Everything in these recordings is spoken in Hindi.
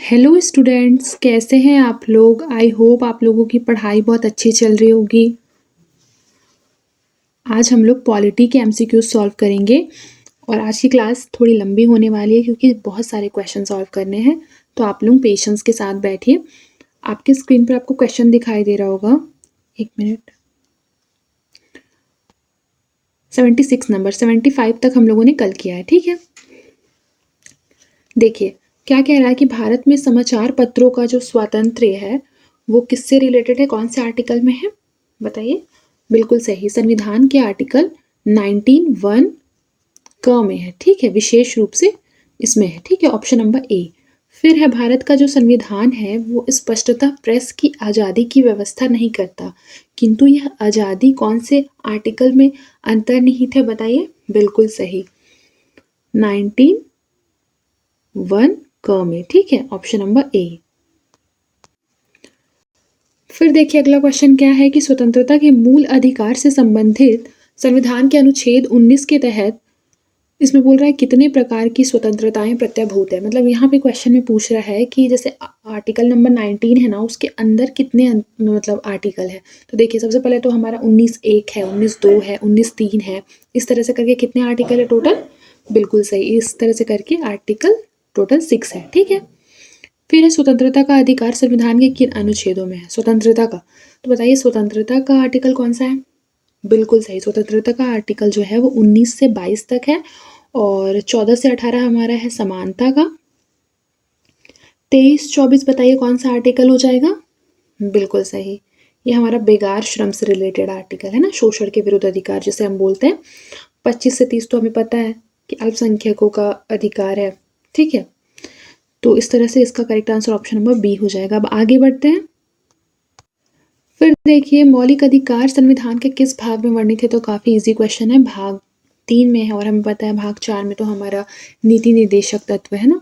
हेलो स्टूडेंट्स, कैसे हैं आप लोग। आई होप आप लोगों की पढ़ाई बहुत अच्छी चल रही होगी। आज हम लोग पॉलिटी के एमसीक्यूज सॉल्व करेंगे और आज की क्लास थोड़ी लंबी होने वाली है क्योंकि बहुत सारे क्वेश्चन सॉल्व करने हैं। तो आप लोग पेशेंस के साथ बैठिए। आपके स्क्रीन पर आपको क्वेश्चन दिखाई दे रहा होगा। एक मिनट। 76 नंबर 75 तक हम लोगों ने कल किया है, ठीक है। देखिए क्या कह रहा है कि भारत में समाचार पत्रों का जो स्वातंत्र्य है वो किससे रिलेटेड है, कौन से आर्टिकल में है बताइए। बिल्कुल सही, संविधान के आर्टिकल 19(1) क में है, ठीक है, विशेष रूप से इसमें है, ठीक है, ऑप्शन नंबर ए। फिर है भारत का जो संविधान है वो स्पष्टतः प्रेस की आज़ादी की व्यवस्था नहीं करता, किंतु यह आज़ादी कौन से आर्टिकल में अंतर्निहित है बताइए। बिल्कुल सही, 19(1) क में, ठीक है, ऑप्शन नंबर ए। फिर देखिए अगला क्वेश्चन क्या है कि स्वतंत्रता के मूल अधिकार से संबंधित संविधान के अनुच्छेद 19 के तहत इसमें बोल रहा है कितने प्रकार की स्वतंत्रताएं प्रत्याभूत है। मतलब यहाँ पे क्वेश्चन में पूछ रहा है कि जैसे आर्टिकल नंबर 19 है ना, उसके अंदर कितने मतलब आर्टिकल है। तो देखिए सबसे पहले तो हमारा 19(1) है, 19(2) है, 19(3) है, इस तरह से करके कितने आर्टिकल है टोटल। बिल्कुल सही, इस तरह से करके आर्टिकल टोटल 6 है, ठीक है। फिर है स्वतंत्रता का अधिकार संविधान के किन अनुच्छेदों में है। स्वतंत्रता का, तो बताइए स्वतंत्रता का आर्टिकल कौन सा है। बिल्कुल सही, स्वतंत्रता का आर्टिकल जो है वो 19 से 22 तक है और 14 से 18 हमारा है समानता का। 23-24 बताइए कौन सा आर्टिकल हो जाएगा। बिल्कुल सही, ये हमारा बेगार श्रम से रिलेटेड आर्टिकल है ना, शोषण के विरुद्ध अधिकार जिसे हम बोलते हैं। 25 से 30 तो हमें पता है कि अल्पसंख्यकों का अधिकार है, ठीक है। तो इस तरह से इसका correct answer option number B हो जाएगा। अब आगे बढ़ते हैं। फिर देखिए मौलिक अधिकार संविधान के किस भाग में वर्णित है। तो काफ़ी इजी क्वेश्चन है, भाग 3 में है और हमें पता है भाग 4 में तो हमारा नीति निर्देशक तत्व है ना,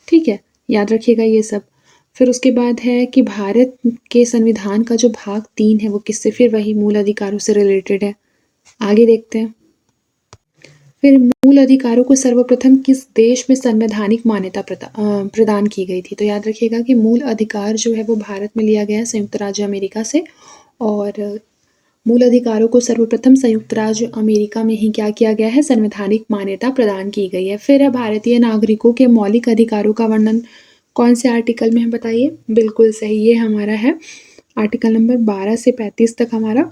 ठीक है, याद रखिएगा ये सब। फिर उसके बाद है कि भारत के संविधान का जो भाग 3 है वो किससे, फिर वही मूल अधिकारों से रिलेटेड है। आगे देखते हैं। फिर मूल अधिकारों को सर्वप्रथम किस देश में संवैधानिक मान्यता प्रदान की गई थी। तो याद रखिएगा कि मूल अधिकार जो है वो भारत में लिया गया है संयुक्त राज्य अमेरिका से, और मूल अधिकारों को सर्वप्रथम संयुक्त राज्य अमेरिका में ही क्या किया गया है, संवैधानिक मान्यता प्रदान की गई है। फिर है भारतीय नागरिकों के मौलिक अधिकारों का वर्णन कौन से आर्टिकल में है बताइए। बिल्कुल सही, ये हमारा है आर्टिकल नंबर 12 से 35 तक हमारा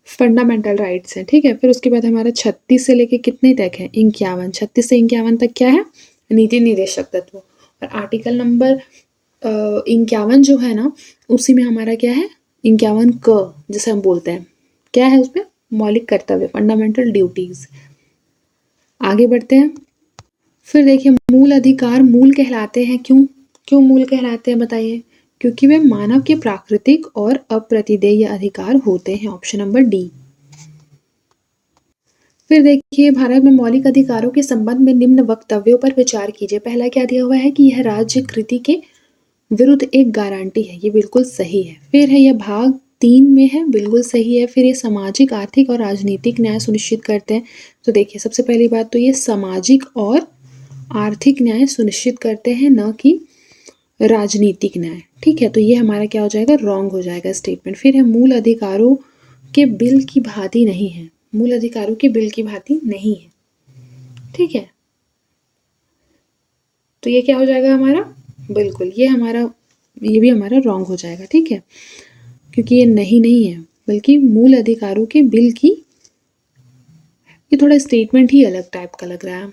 फंडामेंटल राइट्स है, ठीक है। फिर उसके बाद हमारा 36 से लेके कितने तक है, 51, 36 से 51 तक क्या है, नीति निर्देशक तत्व। और आर्टिकल नंबर 51 जो है ना, उसी में हमारा क्या है, 51 क जिसे हम बोलते हैं, क्या है उसमें, मौलिक कर्तव्य, फंडामेंटल ड्यूटीज। आगे बढ़ते हैं। फिर देखिए मूल अधिकार मूल कहलाते हैं, क्यों क्यों मूल कहलाते हैं बताइए। क्योंकि वे मानव के प्राकृतिक और अप्रतिदेय अधिकार होते हैं, ऑप्शन नंबर डी। फिर देखिए भारत में मौलिक अधिकारों के संबंध में निम्न वक्तव्यों पर विचार कीजिए। पहला क्या दिया हुआ है कि यह राज्य कृति के विरुद्ध एक गारंटी है, ये बिल्कुल सही है। फिर है यह भाग 3 में है, बिल्कुल सही है। फिर ये सामाजिक, आर्थिक और राजनीतिक न्याय सुनिश्चित करते हैं। तो देखिए सबसे पहली बात तो ये सामाजिक और आर्थिक न्याय सुनिश्चित करते हैं, न कि राजनीतिक न्याय, ठीक है। तो ये हमारा क्या हो जाएगा, रॉन्ग हो जाएगा स्टेटमेंट। फिर है मूल अधिकारों के बिल की भांति नहीं है, मूल अधिकारों के बिल की भांति नहीं है, ठीक है। तो ये क्या हो जाएगा हमारा, बिल्कुल ये भी हमारा रॉन्ग हो जाएगा, ठीक है, क्योंकि ये नहीं है बल्कि मूल अधिकारों के बिल की। ये थोड़ा स्टेटमेंट ही अलग टाइप का लग रहा है,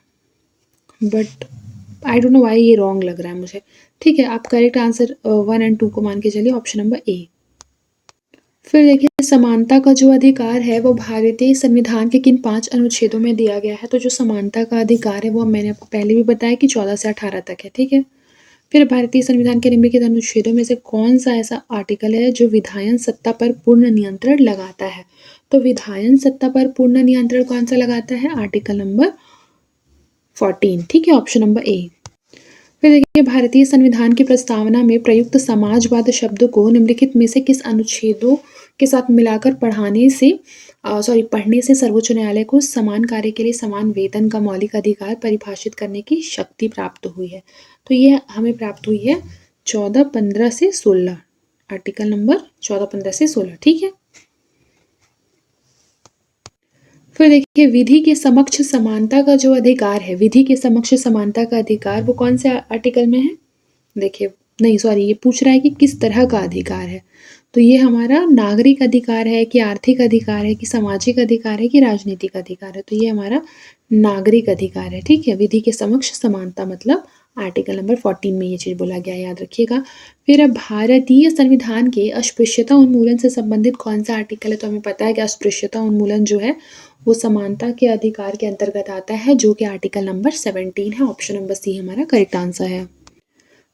but I don't know why ये रॉन्ग लग रहा है मुझे, ठीक है। आप करेक्ट आंसर 1 और 2 को मान के चलिए, ऑप्शन नंबर ए। फिर देखिए समानता का जो अधिकार है वो भारतीय संविधान के किन 5 अनुच्छेदों में दिया गया है। तो जो समानता का अधिकार है वो मैंने आपको पहले भी बताया कि 14 से 18 तक है, ठीक है। फिर भारतीय संविधान के निम्नलिखित अनुच्छेदों में से कौन सा ऐसा आर्टिकल है जो विधायन सत्ता पर पूर्ण नियंत्रण लगाता है। तो विधायन सत्ता पर पूर्ण नियंत्रण कौन सा लगाता है, आर्टिकल नंबर 14, ठीक है, ऑप्शन नंबर ए। फिर देखिए भारतीय संविधान की प्रस्तावना में प्रयुक्त समाजवाद शब्द को निम्नलिखित में से किस अनुच्छेदों के साथ मिलाकर पढ़ने से सर्वोच्च न्यायालय को समान कार्य के लिए समान वेतन का मौलिक अधिकार परिभाषित करने की शक्ति प्राप्त हुई है। तो ये हमें प्राप्त हुई है 14, 15 से 16, आर्टिकल नंबर 14, 15 से 16, ठीक है। फिर देखिए विधि के समक्ष समानता का जो अधिकार है, विधि के समक्ष समानता का अधिकार वो कौन से आर्टिकल में है? देखिए नहीं सॉरी, ये पूछ रहा है कि किस तरह का अधिकार है, तो ये हमारा नागरिक अधिकार है कि आर्थिक अधिकार है कि सामाजिक अधिकार है कि राजनीतिक अधिकार है, तो ये हमारा नागरिक अधिकार है, ठीक है। विधि के समक्ष समानता मतलब आर्टिकल नंबर 14 में ये चीज़ बोला गया है, याद रखिएगा। फिर अब भारतीय संविधान के अस्पृश्यता उन्मूलन से संबंधित कौन सा आर्टिकल है? तो हमें पता है कि अस्पृश्यता उन्मूलन जो है वो समानता के अधिकार के अंतर्गत आता है, जो कि आर्टिकल नंबर 17 है। ऑप्शन नंबर सी हमारा करेक्ट आंसर है।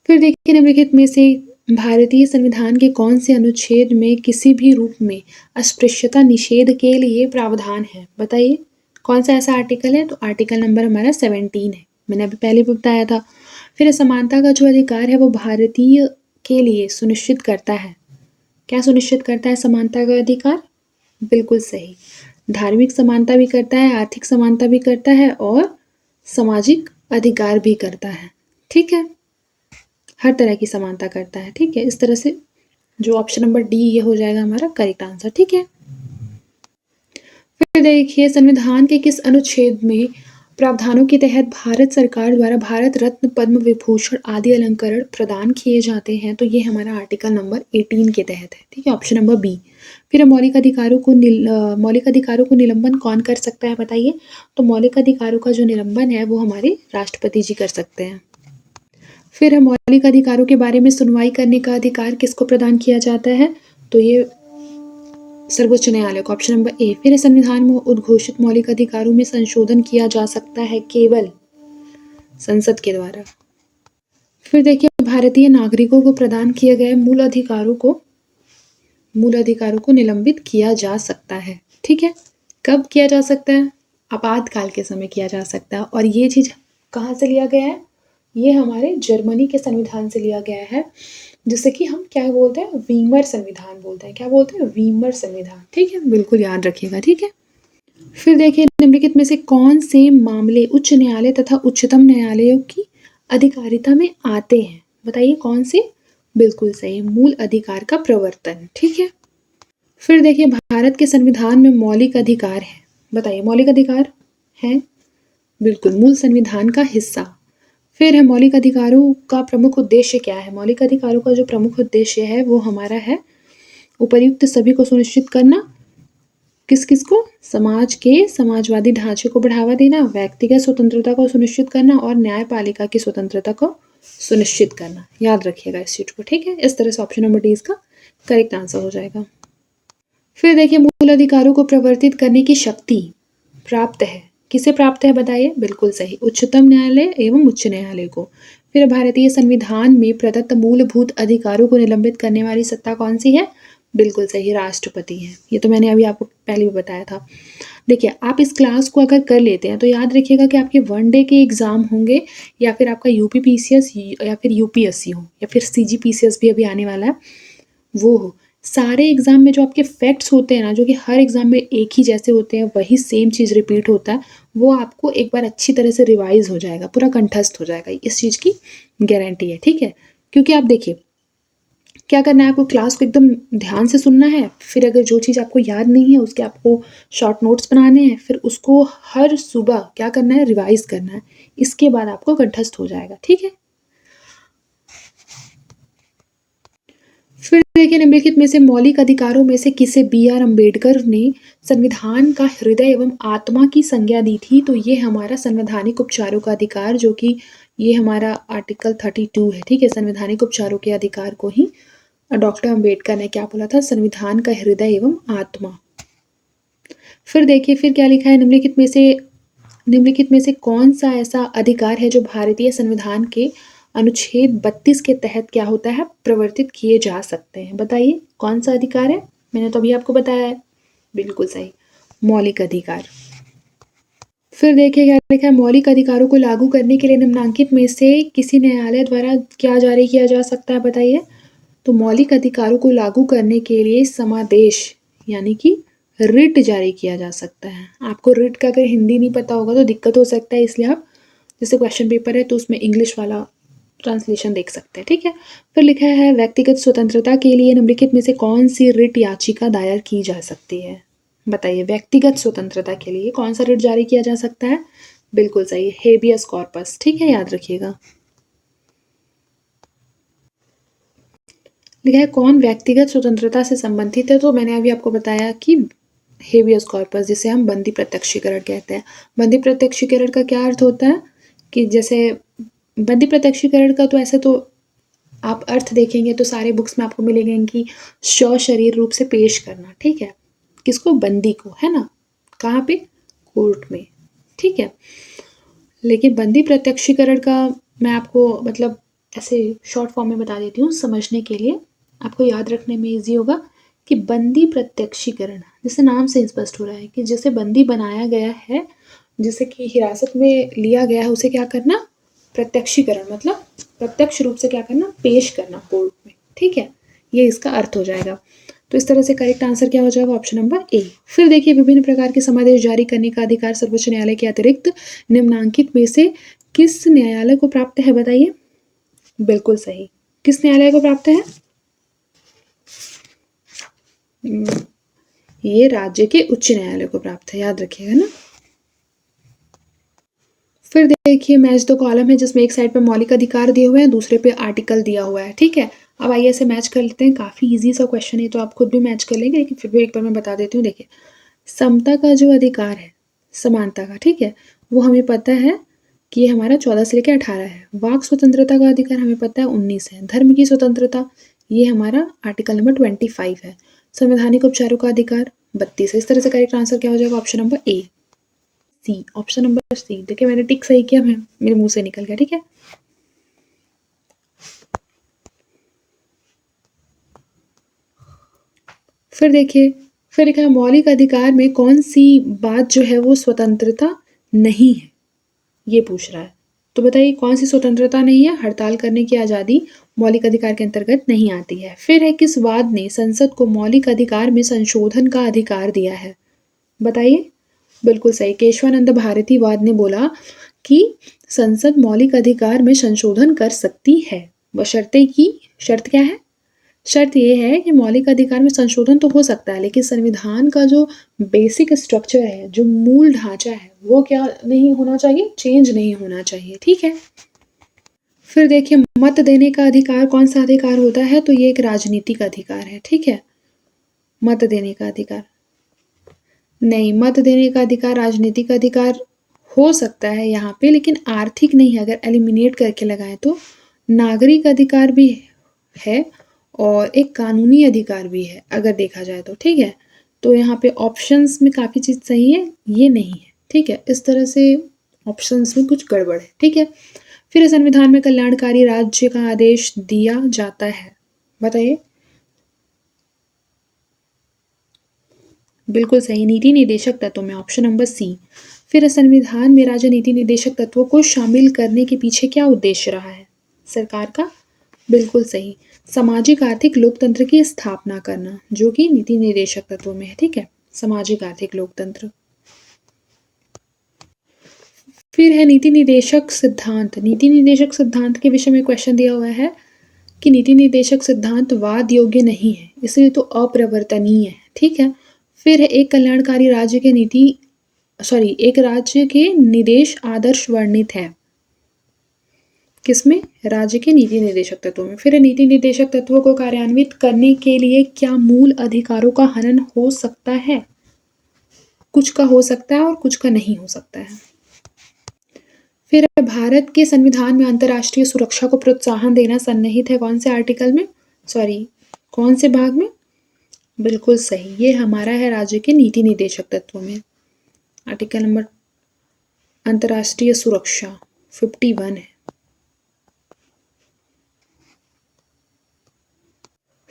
फिर देखिए निम्नलिखित में से भारतीय संविधान के कौन से अनुच्छेद में किसी भी रूप में अस्पृश्यता निषेध के लिए प्रावधान है? बताइए कौन सा ऐसा आर्टिकल है? तो आर्टिकल नंबर हमारा 17 है, मैंने अभी पहले भी बताया था। फिर समानता का जो अधिकार है वो भारतीय के लिए सुनिश्चित करता है, क्या सुनिश्चित करता है समानता का अधिकार? बिल्कुल सही, धार्मिक समानता भी करता है, आर्थिक समानता भी करता है और सामाजिक अधिकार भी करता है, ठीक है। हर तरह की समानता करता है, ठीक है। इस तरह से जो ऑप्शन नंबर डी ये हो जाएगा हमारा करेक्ट आंसर, ठीक है। फिर देखिए संविधान के किस अनुच्छेद में प्रावधानों के तहत भारत सरकार द्वारा भारत रत्न, पद्म विभूषण आदि अलंकरण प्रदान किए जाते हैं? तो ये हमारा आर्टिकल नंबर 18 के तहत है, ठीक है, ऑप्शन नंबर बी। फिर मौलिक अधिकारों को निलंबन कौन कर सकता है? बताइए। तो मौलिक अधिकारों का जो निलंबन है वो हमारे राष्ट्रपति जी कर सकते हैं। फिर मौलिक अधिकारों के बारे में सुनवाई करने का अधिकार किसको प्रदान किया जाता है? तो ये सर्वोच्च न्यायालय को, ऑप्शन नंबर ए। फिर संविधान में उद्घोषित मौलिक अधिकारों में संशोधन किया जा सकता है केवल संसद के द्वारा। फिर देखिए भारतीय नागरिकों को प्रदान किए गए मूल अधिकारों को निलंबित किया जा सकता है, ठीक है। कब किया जा सकता है? आपातकाल के समय किया जा सकता है। और ये चीज कहाँ से लिया गया है? ये हमारे जर्मनी के संविधान से लिया गया है, जिसे कि हम क्या बोलते हैं? वीमर संविधान बोलते हैं। क्या बोलते हैं? वीमर संविधान, ठीक है, बिल्कुल याद रखिएगा, ठीक है। फिर देखिए निम्नलिखित में से कौन से मामले उच्च न्यायालय तथा उच्चतम न्यायालयों की अधिकारिता में आते हैं? बताइए कौन से? बिल्कुल सही, मूल अधिकार का प्रवर्तन, ठीक है। फिर देखिए भारत के संविधान में मौलिक अधिकार है, बताइए मौलिक अधिकार है? बिल्कुल, मूल संविधान का हिस्सा। फिर है मौलिक अधिकारों का प्रमुख उद्देश्य क्या है? मौलिक अधिकारों का जो प्रमुख उद्देश्य है वो हमारा है उपर्युक्त सभी को सुनिश्चित करना, किस किस को? समाज के समाजवादी ढांचे को बढ़ावा देना, व्यक्तिगत स्वतंत्रता को सुनिश्चित करना और न्यायपालिका की स्वतंत्रता को सुनिश्चित करना। याद रखिएगा इस चीज को, ठीक है। इस तरह से ऑप्शन नंबर डी इसका करेक्ट आंसर हो जाएगा। फिर देखिए मूल अधिकारों को प्रवर्तित करने की शक्ति प्राप्त है, किसे प्राप्त है? बताइए। बिल्कुल सही, उच्चतम न्यायालय एवं उच्च न्यायालय को। फिर भारतीय संविधान में प्रदत्त मूलभूत अधिकारों को निलंबित करने वाली सत्ता कौन सी है? बिल्कुल सही, राष्ट्रपति है। ये तो मैंने अभी आपको पहले भी बताया था। देखिए आप इस क्लास को अगर कर लेते हैं तो याद रखिएगा कि आपके 1 डे के एग्जाम होंगे, या फिर आपका यूपीपीसीएस या फिर यूपीएससी हो, या फिर सीजीपीसीएस भी अभी आने वाला है वो हो। सारे एग्जाम में जो आपके फैक्ट्स होते हैं ना, जो कि हर एग्जाम में एक ही जैसे होते हैं, वही सेम चीज़ रिपीट होता है, वो आपको एक बार अच्छी तरह से रिवाइज हो जाएगा, पूरा कंठस्थ हो जाएगा, इस चीज़ की गारंटी है, ठीक है। क्योंकि आप देखिए क्या करना है, आपको क्लास को एकदम ध्यान से सुनना है। फिर अगर जो चीज़ आपको याद नहीं है उसके आपको शॉर्ट नोट्स बनाने हैं, फिर उसको हर सुबह क्या करना है? रिवाइज करना है। इसके बाद आपको कंठस्थ हो जाएगा, ठीक है। फिर देखिए निम्नलिखित में से मौलिक अधिकारों में से किसे बी.आर. अम्बेडकर ने संविधान का हृदय एवं आत्मा की संज्ञा दी थी? तो ये हमारा संवैधानिक उपचारों का अधिकार, जो कि ये हमारा आर्टिकल 32 है, ठीक है। संवैधानिक उपचारों के अधिकार को ही डॉक्टर अम्बेडकर ने क्या बोला था? संविधान का हृदय एवं आत्मा। फिर देखिए फिर क्या लिखा है, निम्नलिखित में से कौन सा ऐसा अधिकार है जो भारतीय संविधान के अनुच्छेद 32 के तहत क्या होता है? प्रवर्तित किए जा सकते हैं। बताइए कौन सा अधिकार है? मैंने तो अभी आपको बताया है, बिल्कुल सही, मौलिक अधिकार। फिर देखिए क्या लिखा है, मौलिक अधिकारों को लागू करने के लिए निम्नांकित में से किसी न्यायालय द्वारा क्या जारी किया जा सकता है? बताइए। तो मौलिक अधिकारों को लागू करने के लिए समादेश यानी कि रिट जारी किया जा सकता है। आपको रिट का अगर हिंदी नहीं पता होगा तो दिक्कत हो सकता है, इसलिए आप जैसे क्वेश्चन पेपर है तो उसमें इंग्लिश वाला ट्रांसलेशन देख सकते हैं, ठीक है। फिर लिखा है व्यक्तिगत स्वतंत्रता के लिए निम्नलिखित में से कौन सी रिट याचिका दायर की जा सकती है। बताइए, व्यक्तिगत स्वतंत्रता के लिए कौन सा रिट जारी किया जा सकता है। बिल्कुल सही, हेबियस कॉर्पस, ठीक है, याद रखिएगा। लिखा है कौन व्यक्तिगत स्वतंत्रता से संबंधित है, तो मैंने अभी आपको बताया कि हेबियस कॉर्पस, जिसे हम बंदी प्रत्यक्षीकरण कहते हैं। बंदी प्रत्यक्षीकरण का क्या अर्थ होता है कि जैसे बंदी प्रत्यक्षीकरण का तो ऐसे तो आप अर्थ देखेंगे तो सारे बुक्स में आपको मिलेंगे कि सशरीर रूप से पेश करना, ठीक है, किसको, बंदी को, है ना, कहाँ पे, कोर्ट में, ठीक है। लेकिन बंदी प्रत्यक्षीकरण का मैं आपको मतलब ऐसे शॉर्ट फॉर्म में बता देती हूँ समझने के लिए, आपको याद रखने में ईजी होगा कि बंदी प्रत्यक्षीकरण जैसे नाम से स्पष्ट हो रहा है कि जिसे बंदी बनाया गया है, जिसे कि हिरासत में लिया गया है, उसे क्या करना, प्रत्यक्षीकरण मतलब प्रत्यक्ष रूप से क्या करना, पेश करना कोर्ट में, ठीक है, ये इसका अर्थ हो जाएगा। तो इस तरह से करेक्ट आंसर क्या हो जाएगा, ऑप्शन नंबर ए। फिर देखिए, विभिन्न प्रकार के समादेश जारी करने का अधिकार सर्वोच्च न्यायालय के अतिरिक्त निम्नांकित में से किस न्यायालय को प्राप्त है, बताइए। बिल्कुल सही, किस न्यायालय को प्राप्त है, ये राज्य के उच्च न्यायालय को प्राप्त है, याद रखिएगा ना। फिर देखिए, मैच द कॉलम है जिसमें एक साइड पे मौलिक अधिकार दिए हुए हैं, दूसरे पे आर्टिकल दिया हुआ है, ठीक है। अब आइए ऐसे मैच कर लेते हैं, काफ़ी इजी सा क्वेश्चन है तो आप खुद भी मैच कर लेंगे, लेकिन फिर भी एक बार मैं बता देती हूँ। देखिए, समता का जो अधिकार है, समानता का, ठीक है, वो हमें पता है कि ये हमारा 14 से लेकर 18 है। वाक स्वतंत्रता का अधिकार हमें पता है 19 है। धर्म की स्वतंत्रता ये हमारा आर्टिकल नंबर 25 है। संवैधानिक उपचारों का अधिकार 32 है। इस तरह से करेक्ट आंसर क्या हो जाएगा, option number A, C, option number C. देखिए, मैंने टिक सही किया, मैं मेरे मुंह से निकल गया, ठीक है। फिर देखिए, फिर लिखा है मौलिक अधिकार में कौन सी बात जो है वो स्वतंत्रता नहीं है, ये पूछ रहा है। तो बताइए कौन सी स्वतंत्रता नहीं है, हड़ताल करने की आज़ादी मौलिक अधिकार के अंतर्गत नहीं आती है। फिर है किस वाद ने संसद को मौलिक अधिकार में संशोधन का अधिकार दिया है, बताइए। बिल्कुल सही, केशवानंद भारती वाद ने बोला कि संसद मौलिक अधिकार में संशोधन कर सकती है, बशर्ते की, शर्त क्या है, शर्त ये है कि मौलिक अधिकार में संशोधन तो हो सकता है, लेकिन संविधान का जो बेसिक स्ट्रक्चर है, जो मूल ढांचा है, वो क्या नहीं होना चाहिए, चेंज नहीं होना चाहिए, ठीक है। फिर देखिए, मत देने का अधिकार कौन सा अधिकार होता है, तो ये एक राजनीतिक अधिकार है, ठीक है। मत देने का अधिकार नहीं, मत देने का अधिकार राजनीतिक अधिकार हो सकता है यहाँ पे, लेकिन आर्थिक नहीं है। अगर एलिमिनेट करके लगाएं तो नागरिक अधिकार भी है और एक कानूनी अधिकार भी है, अगर देखा जाए तो, ठीक है। तो यहाँ पे ऑप्शंस में काफ़ी चीज़ सही है, ये नहीं है, ठीक है। इस तरह से ऑप्शंस में कुछ गड़बड़ है, ठीक है। फिर संविधान में कल्याणकारी राज्य का आदेश दिया जाता है, बताइए। बिल्कुल सही, नीति निदेशक तत्व में, ऑप्शन नंबर सी। फिर संविधान में राजनीति निदेशक तत्वों को शामिल करने के पीछे क्या उद्देश्य रहा है सरकार का, बिल्कुल सही, सामाजिक आर्थिक लोकतंत्र की स्थापना करना, जो कि नीति निदेशक तत्व में है, ठीक है, सामाजिक आर्थिक लोकतंत्र। फिर है नीति निदेशक सिद्धांत। नीति निदेशक सिद्धांत के विषय में क्वेश्चन दिया हुआ है कि नीति निदेशक सिद्धांत वाद योग्य नहीं है, इसलिए तो अप्रवर्तनीय है, ठीक है। फिर है एक कल्याणकारी राज्य के एक राज्य के निदेश आदर्श वर्णित है, किसमें, राज्य के नीति निदेशक तत्वों में। फिर नीति निदेशक तत्वों को कार्यान्वित करने के लिए क्या मूल अधिकारों का हनन हो सकता है, कुछ का हो सकता है और कुछ का नहीं हो सकता है। फिर भारत के संविधान में अंतर्राष्ट्रीय सुरक्षा को प्रोत्साहन देना सन्निहित है कौन से आर्टिकल में, कौन से भाग में, बिल्कुल सही, ये हमारा है राज्य के नीति निदेशक तत्वों में, आर्टिकल नंबर अंतर्राष्ट्रीय सुरक्षा 51 है।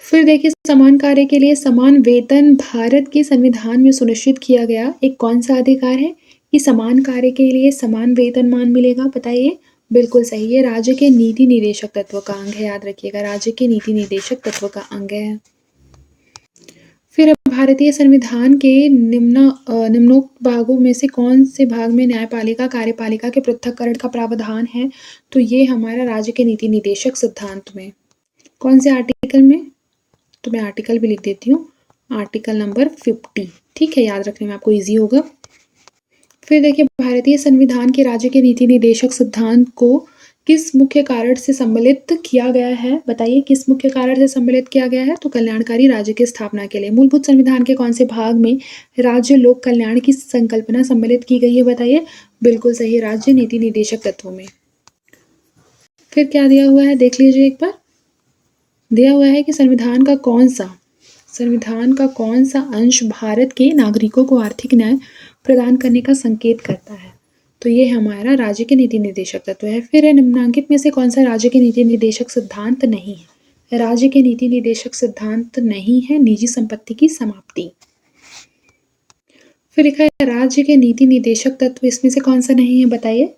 फिर देखिए, समान कार्य के लिए समान वेतन भारत के संविधान में सुनिश्चित किया गया एक कौन सा अधिकार है कि समान कार्य के लिए समान वेतनमान मिलेगा, बताइए। बिल्कुल सही, ये राज्य के नीति निदेशक तत्व का अंग है, याद रखिएगा, राज्य के नीति निदेशक तत्व का अंग है। फिर भारतीय संविधान के निम्नोक्त भागों में से कौन से भाग में न्यायपालिका कार्यपालिका के पृथक्करण का प्रावधान है? तो ये हमारा राज्य के नीति निदेशक सिद्धांत में। कौन से आर्टिकल में? तो मैं आर्टिकल भी लिख देती हूँ, आर्टिकल नंबर 50। ठीक है, याद रखने में आपको ईजी होगा। फिर देखिए, भारतीय संविधान के राज्य के नीति निदेशक सिद्धांत को किस मुख्य कारण से सम्मिलित किया गया है? बताइए, किस मुख्य कारण से सम्मिलित किया गया है? तो कल्याणकारी राज्य की स्थापना के लिए। मूलभूत संविधान के कौन से भाग में राज्य लोक कल्याण की संकल्पना सम्मिलित की गई है? बताइए। बिल्कुल सही, राज्य नीति निदेशक तत्वों में। फिर क्या दिया हुआ है, देख लीजिए एक बार। दिया हुआ है कि संविधान का कौन सा अंश भारत के नागरिकों को आर्थिक न्याय प्रदान करने का संकेत करता है? तो ये हमारा राज्य के नीति निर्देशक तत्व है। फिर निम्नलिखित में से कौन सा राज्य के नीति निर्देशक सिद्धांत नहीं है? राज्य के नीति निर्देशक सिद्धांत नहीं है निजी संपत्ति की समाप्ति। फिर लिखा है राज्य के नीति निर्देशक तत्व, इसमें से कौन सा नहीं है? बताइए।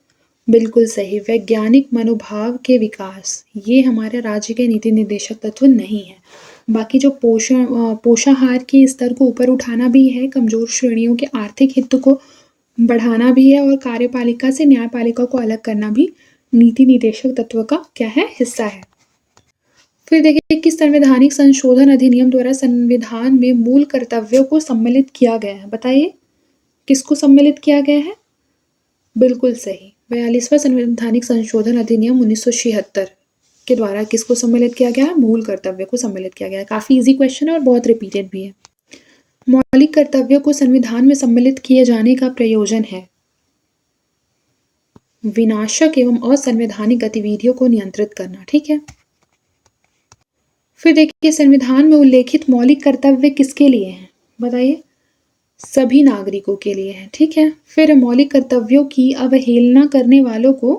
बिल्कुल सही, वैज्ञानिक मनोभाव के विकास, ये हमारे राज्य के नीति निर्देशक तत्व नहीं है। बाकी जो पोषाहार के स्तर को ऊपर उठाना भी है, कमजोर श्रेणियों के आर्थिक हित को बढ़ाना भी है, और कार्यपालिका से न्यायपालिका को अलग करना भी नीति निदेशक तत्व का क्या है? हिस्सा है। फिर देखिए, किस संवैधानिक संशोधन अधिनियम द्वारा संविधान में मूल कर्तव्यों को सम्मिलित किया गया है? बताइए, किसको सम्मिलित किया गया है? बिल्कुल सही, 42वां संवैधानिक संशोधन अधिनियम 1976 के द्वारा किसको सम्मिलित किया गया है? मूल कर्तव्य को सम्मिलित किया गया है। काफी इजी क्वेश्चन है और बहुत रिपीटेड भी है। मौलिक कर्तव्यों को संविधान में सम्मिलित किए जाने का प्रयोजन है विनाशक एवं असंवैधानिक गतिविधियों को नियंत्रित करना। ठीक है। फिर देखिए, संविधान में उल्लेखित मौलिक कर्तव्य किसके लिए हैं? बताइए। सभी नागरिकों के लिए है। ठीक है। फिर मौलिक कर्तव्यों की अवहेलना करने वालों को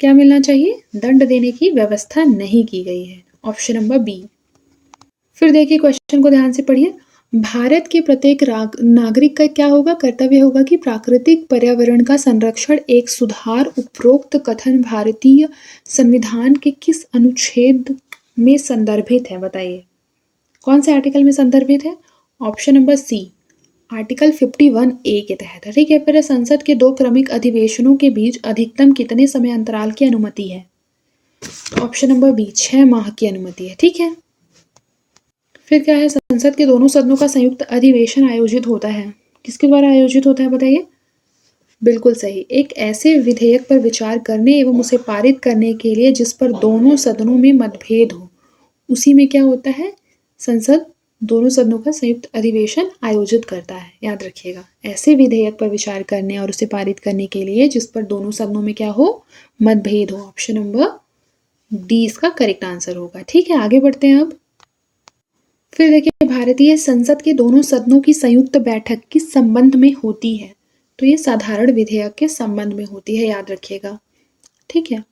क्या मिलना चाहिए? दंड देने की व्यवस्था नहीं की गई है। Option number B. फिर देखिए, क्वेश्चन को ध्यान से पढ़िए। भारत के प्रत्येक नागरिक का क्या होगा? कर्तव्य होगा कि प्राकृतिक पर्यावरण का संरक्षण एक सुधार। उपरोक्त कथन भारतीय संविधान के किस अनुच्छेद में संदर्भित है? बताइए, कौन से आर्टिकल में संदर्भित है? ऑप्शन नंबर सी, आर्टिकल 51A के तहत है। ठीक है। फिर संसद के 2 क्रमिक अधिवेशनों के बीच अधिकतम कितने समय अंतराल की अनुमति है? ऑप्शन नंबर बी, 6 माह की अनुमति है। ठीक है। फिर क्या है? संसद के दोनों सदनों का संयुक्त अधिवेशन आयोजित होता है। किसके द्वारा आयोजित होता है? बताइए। बिल्कुल सही, एक ऐसे विधेयक पर विचार करने एवं उसे पारित करने के लिए जिस पर दोनों सदनों में मतभेद हो, उसी में क्या होता है? संसद दोनों सदनों का संयुक्त अधिवेशन आयोजित करता है। याद रखिएगा, ऐसे विधेयक पर विचार करने और उसे पारित करने के लिए जिस पर दोनों सदनों में क्या हो? मतभेद हो। ऑप्शन नंबर डी इसका करेक्ट आंसर होगा। ठीक है, आगे बढ़ते हैं अब। फिर देखिए, भारतीय संसद के दोनों सदनों की संयुक्त बैठक किस संबंध में होती है? तो ये साधारण विधेयक के संबंध में होती है। याद रखिएगा। ठीक है।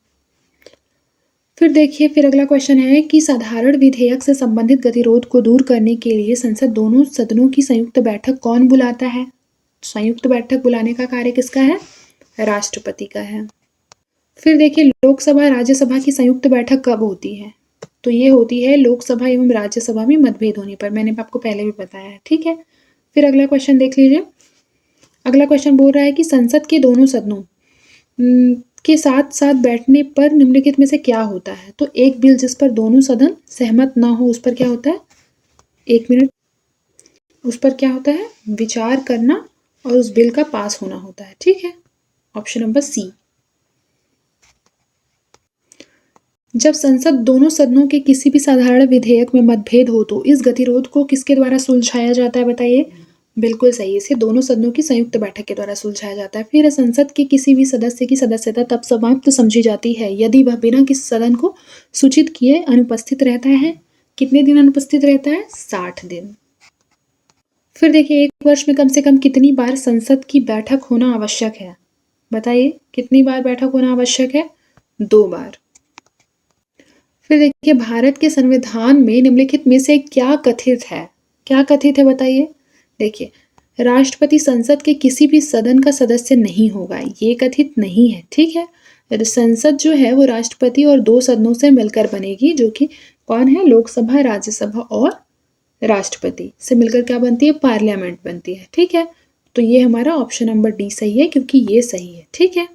फिर देखिए, फिर अगला क्वेश्चन है कि साधारण विधेयक से संबंधित गतिरोध को दूर करने के लिए संसद दोनों सदनों की संयुक्त बैठक कौन बुलाता है? संयुक्त बैठक बुलाने का कार्य किसका है? राष्ट्रपति का है। फिर देखिए, लोकसभा राज्यसभा की संयुक्त बैठक कब होती है? तो ये होती है लोकसभा एवं राज्यसभा में मतभेद होने पर। मैंने आपको पहले भी बताया है। ठीक है। फिर अगला क्वेश्चन देख लीजिए। अगला क्वेश्चन बोल रहा है कि संसद के दोनों सदनों के साथ साथ बैठने पर निम्नलिखित में से क्या होता है? तो एक बिल जिस पर दोनों सदन सहमत ना हो उस पर क्या होता है? 1 मिनट, उस पर क्या होता है? विचार करना और उस बिल का पास होना होता है। ठीक है। Option number C. जब संसद दोनों सदनों के किसी भी साधारण विधेयक में मतभेद हो तो इस गतिरोध को किसके द्वारा सुलझाया जाता है? बताइए। बिल्कुल सही, इसे दोनों सदनों की संयुक्त बैठक के द्वारा सुलझाया जाता है। फिर संसद के किसी भी सदस्य की सदस्यता तब समाप्त समझी जाती है यदि वह बिना किसी सदन को सूचित किए अनुपस्थित रहता है। कितने दिन अनुपस्थित रहता है? 60 दिन। फिर देखिए, एक वर्ष में कम से कम कितनी बार संसद की बैठक होना आवश्यक है? बताइए, कितनी बार बैठक होना आवश्यक है? 2 बार। फिर देखिए, भारत के संविधान में निम्नलिखित में से क्या कथित है? क्या कथित है? बताइए। देखिए, राष्ट्रपति संसद के किसी भी सदन का सदस्य नहीं होगा, ये कथित नहीं है। ठीक है। संसद जो है वो राष्ट्रपति और 2 सदनों से मिलकर बनेगी, जो कि कौन है? लोकसभा, राज्यसभा और राष्ट्रपति से मिलकर क्या बनती है? पार्लियामेंट बनती है। ठीक है, तो ये हमारा ऑप्शन नंबर डी सही है, क्योंकि ये सही है। ठीक है,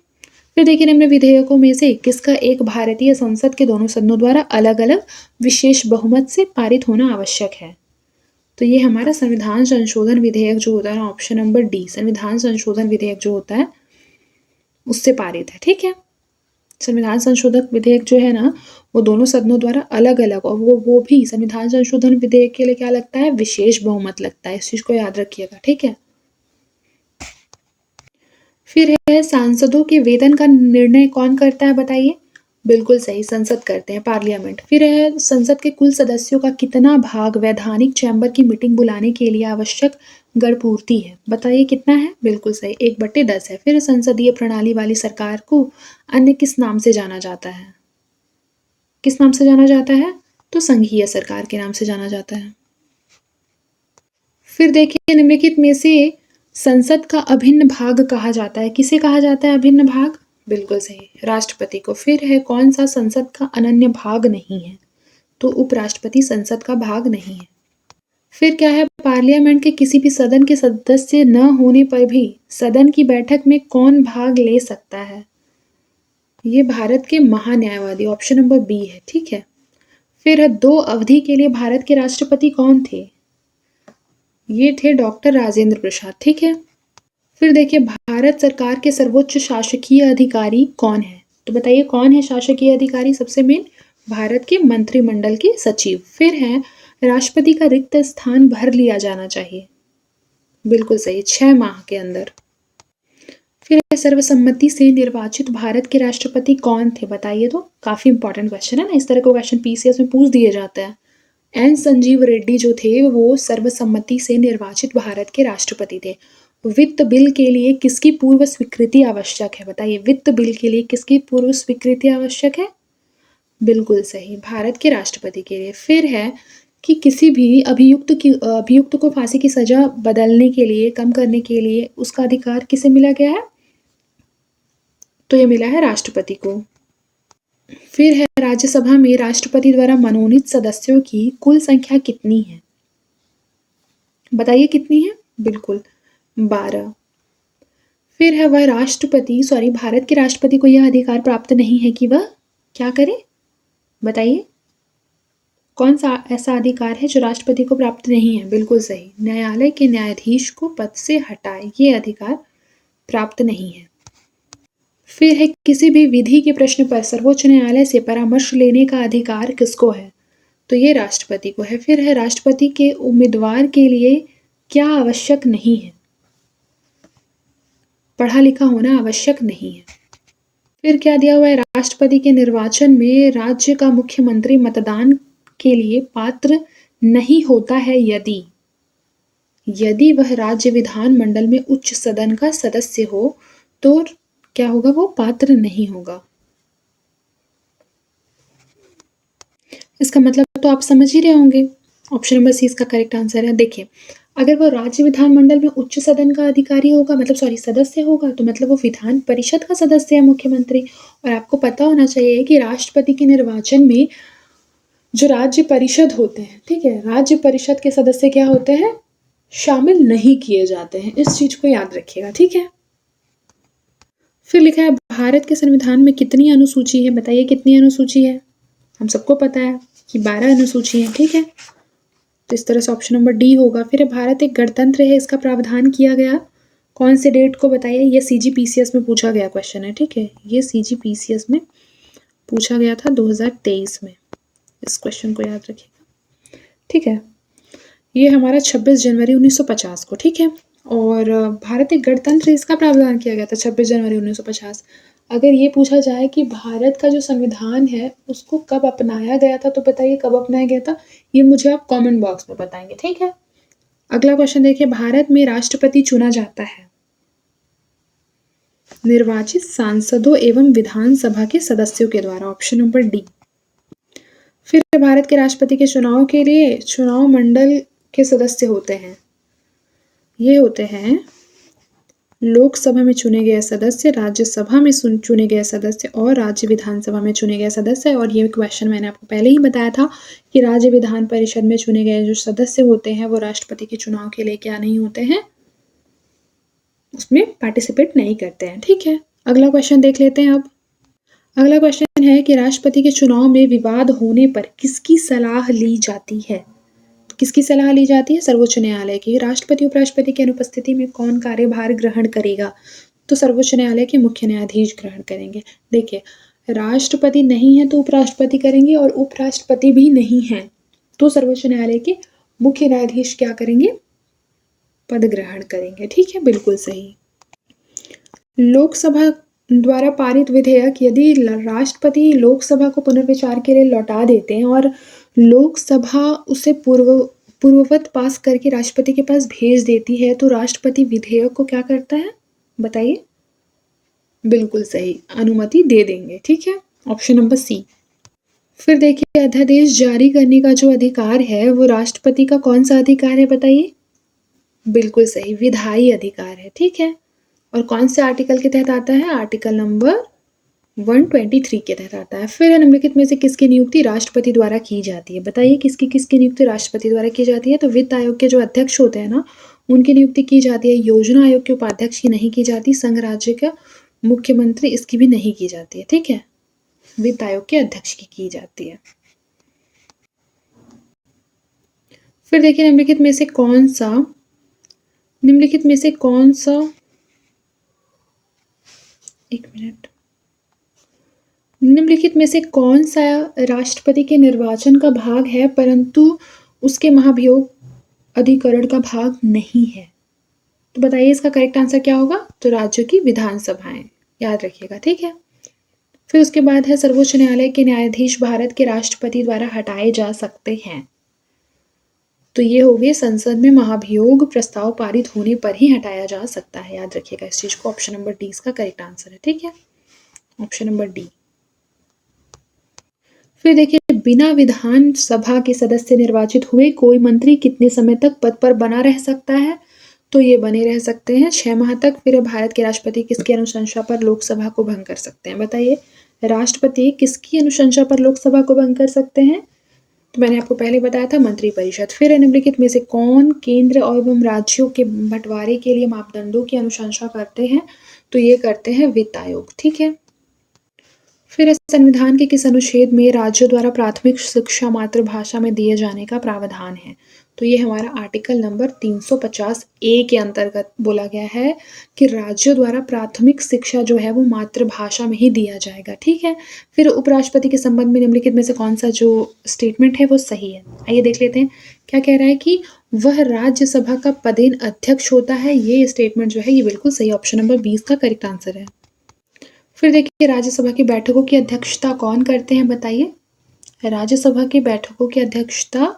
फिर देखिए निम्न विधेयकों में से किसका एक भारतीय संसद के दोनों सदनों द्वारा अलग अलग विशेष बहुमत से पारित होना आवश्यक है? तो ये हमारा संविधान संशोधन विधेयक जो होता है ना, ऑप्शन नंबर डी, संविधान संशोधन विधेयक जो होता है उससे पारित है। ठीक है, संविधान संशोधक विधेयक जो है ना, वो दोनों सदनों द्वारा अलग अलग, और वो भी संविधान संशोधन विधेयक के लिए क्या लगता है? विशेष बहुमत लगता है। इस चीज को याद रखिएगा। ठीक है, फिर है सांसदों के वेतन का निर्णय कौन करता है? बताइए। बिल्कुल सही, संसद करते हैं, पार्लियामेंट। फिर है संसद के कुल सदस्यों का कितना भाग वैधानिक चैम्बर की मीटिंग बुलाने के लिए आवश्यक गणपूर्ति है? बताइए कितना है? बिल्कुल सही, 1/10 है। फिर संसदीय प्रणाली वाली सरकार को अन्य किस नाम से जाना जाता है? किस नाम से जाना जाता है? तो संघीय सरकार के नाम से जाना जाता है। फिर देखिए निम्नलिखित में से संसद का अभिन्न भाग कहा जाता है, किसे कहा जाता है अभिन्न भाग? बिल्कुल सही, राष्ट्रपति को। फिर है कौन सा संसद का अनन्य भाग नहीं है? तो उपराष्ट्रपति संसद का भाग नहीं है। फिर क्या है? पार्लियामेंट के किसी भी सदन के सदस्य न होने पर भी सदन की बैठक में कौन भाग ले सकता है? ये भारत के महान्यायवादी, ऑप्शन नंबर बी है। ठीक है, फिर है 2 अवधि के लिए भारत के राष्ट्रपति कौन थे? ये थे डॉक्टर राजेंद्र प्रसाद। ठीक है, फिर देखिए भारत सरकार के सर्वोच्च शासकीय अधिकारी कौन है? तो बताइए कौन है शासकीय अधिकारी? सबसे मेन भारत के मंत्रिमंडल के सचिव। फिर है राष्ट्रपति का रिक्त स्थान भर लिया जाना चाहिए। बिल्कुल सही, 6 माह के अंदर। फिर है सर्वसम्मति से निर्वाचित भारत के राष्ट्रपति कौन थे? बताइए। तो काफी इंपॉर्टेंट क्वेश्चन है ना, इस तरह के क्वेश्चन पीसीएस में पूछ दिए जाते हैं। एन संजीव रेड्डी जो थे वो सर्वसम्मति से निर्वाचित भारत के राष्ट्रपति थे। वित्त बिल के लिए किसकी पूर्व स्वीकृति आवश्यक है? बताइए, वित्त बिल के लिए किसकी पूर्व स्वीकृति आवश्यक है? बिल्कुल सही, भारत के राष्ट्रपति के लिए। फिर है कि किसी भी अभियुक्त को फांसी की सजा बदलने के लिए, कम करने के लिए उसका अधिकार किसे मिला गया है? तो ये मिला है राष्ट्रपति को। फिर है राज्यसभा में राष्ट्रपति द्वारा मनोनीत सदस्यों की कुल संख्या कितनी है? बताइए कितनी है? बिल्कुल 12। फिर है भारत के राष्ट्रपति को यह अधिकार प्राप्त नहीं है कि वह क्या करे? बताइए कौन सा ऐसा अधिकार है जो राष्ट्रपति को प्राप्त नहीं है? बिल्कुल सही, न्यायालय के न्यायाधीश को पद से हटाए, ये अधिकार प्राप्त नहीं है। फिर है किसी भी विधि के प्रश्न पर सर्वोच्च न्यायालय से परामर्श लेने का अधिकार किसको है? तो ये राष्ट्रपति को है। फिर है राष्ट्रपति के उम्मीदवार के लिए क्या आवश्यक नहीं है? पढ़ा लिखा होना आवश्यक नहीं है। फिर क्या दिया हुआ है? राष्ट्रपति के निर्वाचन में राज्य का मुख्यमंत्री मतदान के लिए पात्र नहीं होता है यदि वह राज्य विधानमंडल में उच्च सदन का सदस्य हो, तो क्या होगा? वो पात्र नहीं होगा। इसका मतलब तो आप समझ ही रहे होंगे, ऑप्शन नंबर सी इसका करेक्ट आंसर है। देखिए अगर वो राज्य विधानमंडल में उच्च सदन का अधिकारी होगा, सदस्य होगा, तो मतलब वो विधान परिषद का सदस्य है मुख्यमंत्री। और आपको पता होना चाहिए कि राष्ट्रपति के निर्वाचन में जो राज्य परिषद होते हैं, ठीक है, राज्य परिषद के सदस्य क्या होते हैं? शामिल नहीं किए जाते हैं। इस चीज को याद रखिएगा। ठीक है, फिर लिखा है भारत के संविधान में कितनी अनुसूची है? बताइए कितनी अनुसूची है? हम सबको पता है कि 12 अनुसूची है। ठीक है, तो इस तरह से ऑप्शन नंबर डी होगा। फिर भारत एक गणतंत्र है, इसका प्रावधान किया गया कौन से डेट को? बताइए। ये सीजीपीसीएस में पूछा गया क्वेश्चन है। ठीक है, ये सीजीपीसीएस में पूछा गया था 2023 में, इस क्वेश्चन को याद रखिएगा। ठीक है, ये हमारा 26 जनवरी 1950 को। ठीक है, और भारत एक गणतंत्र, इसका प्रावधान किया गया था 26 जनवरी 1950। अगर ये पूछा जाए कि भारत का जो संविधान है उसको कब अपनाया गया था, तो बताइए कब अपनाया गया था? ये मुझे आप कमेंट बॉक्स में बताएंगे। ठीक है, अगला क्वेश्चन देखिए, भारत में राष्ट्रपति चुना जाता है निर्वाचित सांसदों एवं विधानसभा के सदस्यों के द्वारा, ऑप्शन नंबर डी। फिर भारत के राष्ट्रपति के चुनाव के लिए चुनाव मंडल के सदस्य होते हैं, ये होते हैं लोकसभा में चुने गए सदस्य, राज्यसभा में चुने गए सदस्य और राज्य विधानसभा में चुने गए सदस्य। और ये क्वेश्चन मैंने आपको पहले ही बताया था कि राज्य विधान परिषद में चुने गए जो सदस्य होते हैं वो राष्ट्रपति के चुनाव के लिए क्या नहीं होते हैं, उसमें पार्टिसिपेट नहीं करते हैं। ठीक है, अगला क्वेश्चन देख लेते हैं अब। अगला क्वेश्चन है कि राष्ट्रपति के चुनाव में विवाद होने पर किसकी सलाह ली जाती है? किसकी सलाह ली जाती है? सर्वोच्च न्यायालय की। राष्ट्रपति उपराष्ट्रपति की अनुपस्थिति में कौन कार्यभार ग्रहण करेगा? तो सर्वोच्च न्यायालय के मुख्य न्यायाधीश ग्रहण करेंगे। देखिए, राष्ट्रपति नहीं है तो उपराष्ट्रपति करेंगे, और उपराष्ट्रपति भी नहीं है तो सर्वोच्च न्यायालय के मुख्य न्यायाधीश क्या करेंगे? पद ग्रहण करेंगे। ठीक है, बिल्कुल सही। लोकसभा द्वारा पारित विधेयक यदि राष्ट्रपति लोकसभा को पुनर्विचार के लिए लौटा देते हैं और लोकसभा उसे पूर्ववत पास करके राष्ट्रपति के पास भेज देती है तो राष्ट्रपति विधेयक को क्या करता है, बताइए? बिल्कुल सही, अनुमति दे देंगे। ठीक है, ऑप्शन नंबर सी। फिर देखिए, अध्यादेश जारी करने का जो अधिकार है वो राष्ट्रपति का कौन सा अधिकार है, बताइए? बिल्कुल सही, विधायी अधिकार है। ठीक है, और कौन से आर्टिकल के तहत आता है? आर्टिकल नंबर 123 के तहत आता है। फिर निम्नलिखित में से किसकी नियुक्ति राष्ट्रपति द्वारा की जाती है? बताइए, किसकी किसकी नियुक्ति राष्ट्रपति द्वारा की जाती है? तो वित्त आयोग के जो अध्यक्ष होते हैं ना, उनकी नियुक्ति की जाती है। योजना आयोग के उपाध्यक्ष की नहीं की जाती। संघ राज्य का मुख्यमंत्री इसकी भी नहीं की जाती है। ठीक है, वित्त आयोग के अध्यक्ष की जाती है। फिर देखिए, निम्नलिखित में से कौन सा एक मिनट, निम्नलिखित में से कौन सा राष्ट्रपति के निर्वाचन का भाग है परंतु उसके महाभियोग अधिकरण का भाग नहीं है? तो बताइए इसका करेक्ट आंसर क्या होगा? तो राज्यों की विधानसभाएं, याद रखिएगा। ठीक है, फिर उसके बाद है सर्वोच्च न्यायालय के न्यायाधीश भारत के राष्ट्रपति द्वारा हटाए जा सकते हैं। तो ये हो गए संसद में महाभियोग प्रस्ताव पारित होने पर ही हटाया जा सकता है, याद रखिएगा इस चीज को। ऑप्शन नंबर डी इसका करेक्ट आंसर है। ठीक है, ऑप्शन नंबर डी। फिर देखिए, बिना विधानसभा के सदस्य निर्वाचित हुए कोई मंत्री कितने समय तक पद पर बना रह सकता है? तो ये बने रह सकते हैं 6 माह तक। फिर भारत के राष्ट्रपति किसकी अनुशंसा पर लोकसभा को भंग कर सकते हैं? बताइए, राष्ट्रपति किसकी अनुशंसा पर लोकसभा को भंग कर सकते हैं? तो मैंने आपको पहले बताया था, मंत्रिपरिषद। फिर निम्नलिखित में से कौन केंद्र एवं राज्यों के बंटवारे के लिए मापदंडों की अनुशंसा करते हैं? तो ये करते हैं वित्त आयोग। ठीक है, फिर संविधान के किस अनुच्छेद में राज्यों द्वारा प्राथमिक शिक्षा मातृभाषा में दिए जाने का प्रावधान है? तो ये हमारा आर्टिकल नंबर 350A के अंतर्गत बोला गया है कि राज्यों द्वारा प्राथमिक शिक्षा जो है वो मातृभाषा में ही दिया जाएगा। ठीक है, फिर उपराष्ट्रपति के संबंध में निम्नलिखित में से कौन सा जो स्टेटमेंट है वो सही है? आइए देख लेते हैं। क्या कह रहा है कि वह राज्यसभा का पदेन अध्यक्ष होता है। ये स्टेटमेंट जो है ये बिल्कुल सही, ऑप्शन नंबर 20 का करेक्ट आंसर है। फिर देखिए, राज्यसभा की बैठकों की अध्यक्षता कौन करते हैं? बताइए, राज्यसभा की बैठकों की अध्यक्षता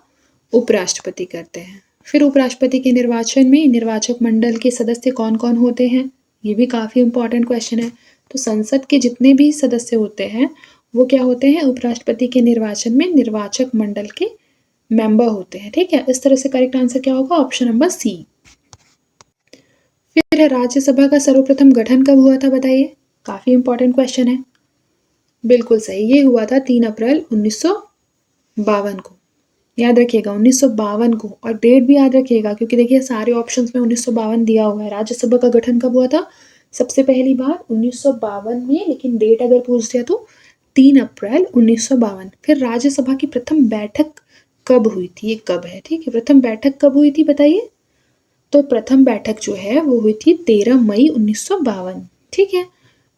उपराष्ट्रपति करते हैं। फिर उपराष्ट्रपति के निर्वाचन में निर्वाचक मंडल के सदस्य कौन कौन होते हैं? ये भी काफी इंपॉर्टेंट क्वेश्चन है। तो संसद के जितने भी सदस्य होते हैं वो क्या होते हैं? उपराष्ट्रपति के निर्वाचन में निर्वाचक मंडल के मेंबर होते हैं। ठीक है, इस तरह से करेक्ट आंसर क्या होगा? ऑप्शन नंबर सी। फिर राज्यसभा का सर्वप्रथम गठन कब हुआ था? बताइए, काफी इंपॉर्टेंट क्वेश्चन है। बिल्कुल सही, ये हुआ था 3 अप्रैल 1952 को। याद रखिएगा 1952 को, और डेट भी याद रखिएगा क्योंकि देखिए सारे ऑप्शंस में 1952 दिया हुआ है। राज्यसभा का गठन कब हुआ था? सबसे पहली बार 1952 में, लेकिन डेट अगर पूछ दिया तो 3 अप्रैल 1952। फिर राज्यसभा की प्रथम बैठक कब हुई थी? ये कब है? ठीक है, प्रथम बैठक कब हुई थी बताइए? तो प्रथम बैठक जो है वो हुई थी 13 मई 1952। ठीक है,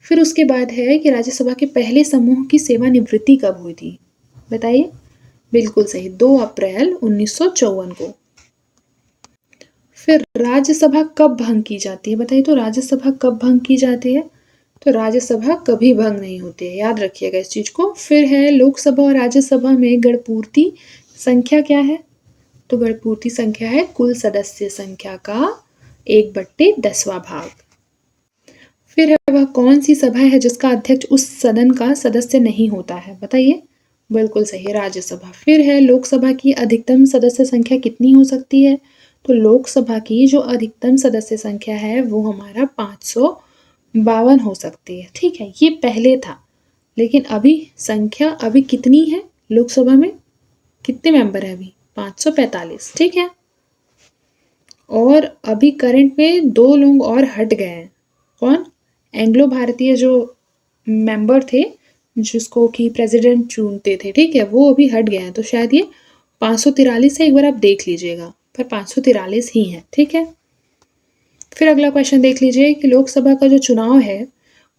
फिर उसके बाद है कि राज्यसभा के पहले समूह की सेवानिवृत्ति कब हुई थी? बताइए, बिल्कुल सही, 2 अप्रैल 1954 को। फिर राज्यसभा कब भंग की जाती है? बताइए, तो राज्यसभा कब भंग की जाती है? तो राज्यसभा कभी भंग नहीं होती है, याद रखिएगा इस चीज को। फिर है लोकसभा और राज्यसभा में गणपूर्ति संख्या क्या है? तो गणपूर्ति संख्या है कुल सदस्य संख्या का 1/10वां भाग। फिर है वह कौन सी सभा है जिसका अध्यक्ष उस सदन का सदस्य नहीं होता है? बताइए, बिल्कुल सही, राज्यसभा। फिर है लोकसभा की अधिकतम सदस्य संख्या कितनी हो सकती है? तो लोकसभा की जो अधिकतम सदस्य संख्या है वो हमारा 552 हो सकती है, ठीक है। ये पहले था, लेकिन अभी संख्या अभी कितनी है लोकसभा में, कितने मेंबर है अभी, 545, ठीक है। और अभी करंट में 2 लोग और हट गए हैं। कौन? एंग्लो भारतीय जो मेंबर थे, जिसको कि प्रेसिडेंट चुनते थे, ठीक है, वो अभी हट गए हैं। तो शायद ये 543 है, एक बार आप देख लीजिएगा, पर 543 ही है, ठीक है। फिर अगला क्वेश्चन देख लीजिए कि लोकसभा का जो चुनाव है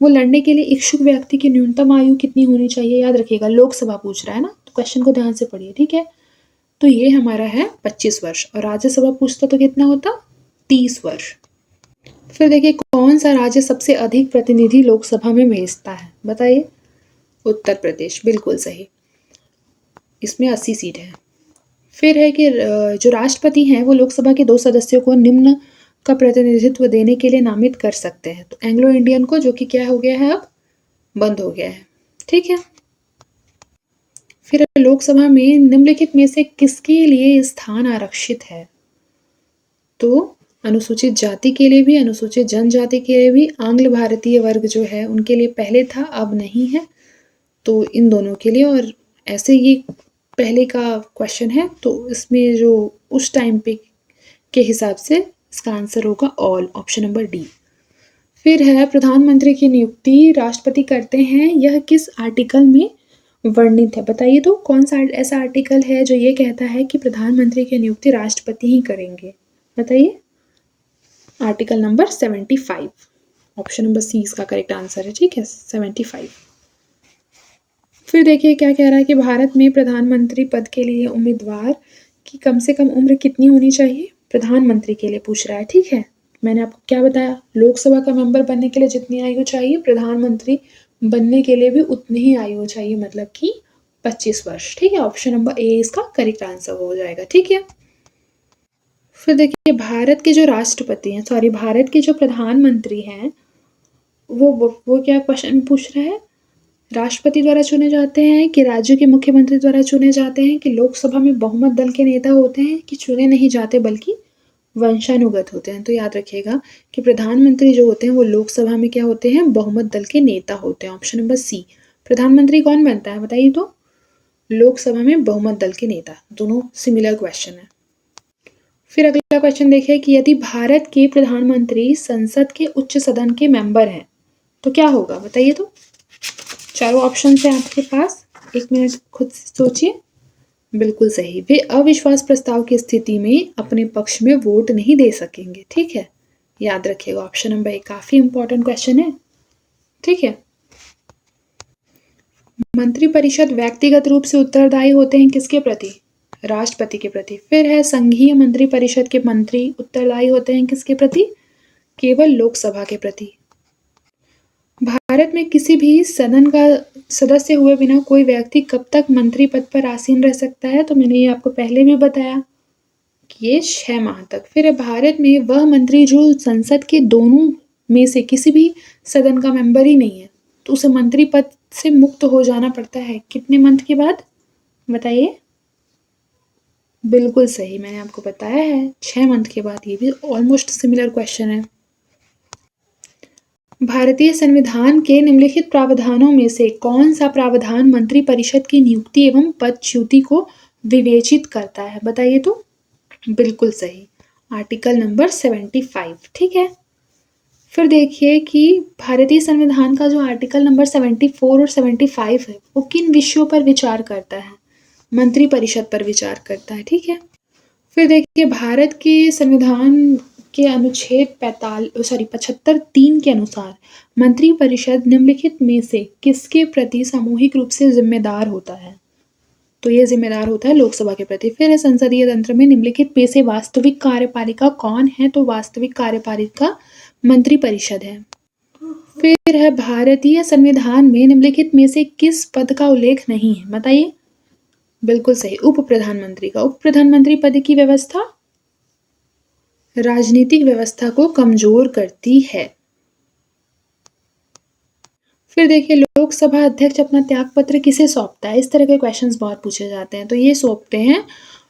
वो लड़ने के लिए इच्छुक व्यक्ति की न्यूनतम आयु कितनी होनी चाहिए। याद रखिएगा, लोकसभा पूछ रहा है ना, तो क्वेश्चन को ध्यान से पढ़िए, ठीक है। तो ये हमारा है 25 वर्ष, और राज्यसभा पूछता तो कितना होता, 30 वर्ष। फिर देखिए, कौन सा राज्य सबसे अधिक प्रतिनिधि लोकसभा में भेजता है, बताइए। उत्तर प्रदेश, बिल्कुल सही, इसमें 80 सीट है। फिर है कि जो राष्ट्रपति हैं वो लोकसभा के 2 सदस्यों को निम्न का प्रतिनिधित्व देने के लिए नामित कर सकते हैं। तो एंग्लो इंडियन को, जो कि क्या हो गया है, अब बंद हो गया है, ठीक है। फिर लोकसभा में निम्नलिखित में से किसके लिए स्थान आरक्षित है। तो अनुसूचित जाति के लिए भी, अनुसूचित जनजाति के लिए भी, आंग्ल भारतीय वर्ग जो है उनके लिए पहले था, अब नहीं है। तो इन दोनों के लिए, और ऐसे ये पहले का क्वेश्चन है, तो इसमें जो उस टाइम पे के हिसाब से इसका आंसर होगा ऑल, ऑप्शन नंबर डी। फिर है प्रधानमंत्री की नियुक्ति राष्ट्रपति करते हैं, यह किस आर्टिकल में वर्णित है, बताइए। तो कौन सा ऐसा आर्टिकल है जो ये कहता है कि प्रधानमंत्री की नियुक्ति राष्ट्रपति ही करेंगे, बताइए। Article number 75, option number C इसका करेक्ट आंसर है, ठीक है, 75। फिर देखिए क्या कह रहा है कि भारत में प्रधानमंत्री पद के लिए उम्मीदवार की कम से कम उम्र कितनी होनी चाहिए। प्रधानमंत्री के लिए पूछ रहा है, ठीक है। मैंने आपको क्या बताया, लोकसभा का मेंबर बनने के लिए जितनी आयु चाहिए, प्रधानमंत्री बनने के लिए भी उतनी ही आयु चाहिए, मतलब कि 25 वर्ष, ठीक है। ऑप्शन नंबर ए इसका करेक्ट आंसर हो जाएगा, ठीक है। फिर देखिए, भारत के जो राष्ट्रपति हैं, सॉरी, भारत के जो प्रधानमंत्री हैं, वो क्या क्वेश्चन पूछ रहा है, राष्ट्रपति द्वारा चुने जाते हैं कि राज्य के मुख्यमंत्री द्वारा चुने जाते हैं, कि लोकसभा में बहुमत दल के नेता होते हैं, कि चुने नहीं जाते बल्कि वंशानुगत होते हैं। तो याद रखिएगा कि प्रधानमंत्री जो होते हैं वो लोकसभा में क्या होते हैं, बहुमत दल के नेता होते हैं, ऑप्शन नंबर सी। प्रधानमंत्री कौन बनता है, बताइए। तो लोकसभा में बहुमत दल के नेता, दोनों सिमिलर क्वेश्चन है। फिर अगला क्वेश्चन देखिए कि यदि भारत के प्रधानमंत्री संसद के उच्च सदन के मेंबर हैं तो क्या होगा, बताइए। तो चारों ऑप्शन है आपके पास, 1 मिनट खुद सोचिए। बिल्कुल सही, वे अविश्वास प्रस्ताव की स्थिति में अपने पक्ष में वोट नहीं दे सकेंगे, ठीक है। याद रखिएगा, ऑप्शन नंबर ए काफी इंपॉर्टेंट क्वेश्चन है, ठीक है। मंत्रिपरिषद व्यक्तिगत रूप से उत्तरदायी होते हैं किसके प्रति, राष्ट्रपति के प्रति। फिर है संघीय मंत्रिपरिषद के मंत्री उत्तरदायी होते हैं किसके प्रति, केवल लोकसभा के प्रति। भारत में किसी भी सदन का सदस्य हुए बिना कोई व्यक्ति कब तक मंत्री पद पर आसीन रह सकता है, तो मैंने ये आपको पहले भी बताया कि ये 6 माह तक। फिर भारत में वह मंत्री जो संसद के दोनों में से किसी भी सदन का मेंबर ही नहीं है, तो उसे मंत्री पद से मुक्त हो जाना पड़ता है कितने मंथ के बाद, बताइए। बिल्कुल सही, मैंने आपको बताया है 6 मंथ के बाद। ये भी ऑलमोस्ट सिमिलर क्वेश्चन है। भारतीय संविधान के निम्नलिखित प्रावधानों में से कौन सा प्रावधान मंत्रिपरिषद की नियुक्ति एवं पदच्युति को विवेचित करता है, बताइए। तो बिल्कुल सही, आर्टिकल नंबर 75, ठीक है। फिर देखिए कि भारतीय संविधान का जो आर्टिकल नंबर 74 और 75 है वो किन विषयों पर विचार करता है, मंत्रिपरिषद पर विचार करता है, ठीक है। फिर देखिए, भारत के संविधान के अनुच्छेद 75(3) के अनुसार मंत्रिपरिषद निम्नलिखित में से किसके प्रति सामूहिक रूप से जिम्मेदार होता है, तो ये जिम्मेदार होता है लोकसभा के प्रति। फिर है संसदीय तंत्र में निम्नलिखित में से वास्तविक कार्यपालिका कौन है, तो वास्तविक कार्यपालिका मंत्रिपरिषद है। फिर है भारतीय संविधान में निम्नलिखित में से किस पद का उल्लेख नहीं है, बताइए। बिल्कुल सही, उप प्रधानमंत्री का। उप प्रधानमंत्री पद की व्यवस्था राजनीतिक व्यवस्था को कमजोर करती है। फिर देखिए, लोकसभा अध्यक्ष अपना त्यागपत्र किसे सौंपता है, इस तरह के क्वेश्चंस बहुत पूछे जाते हैं, तो ये सौंपते हैं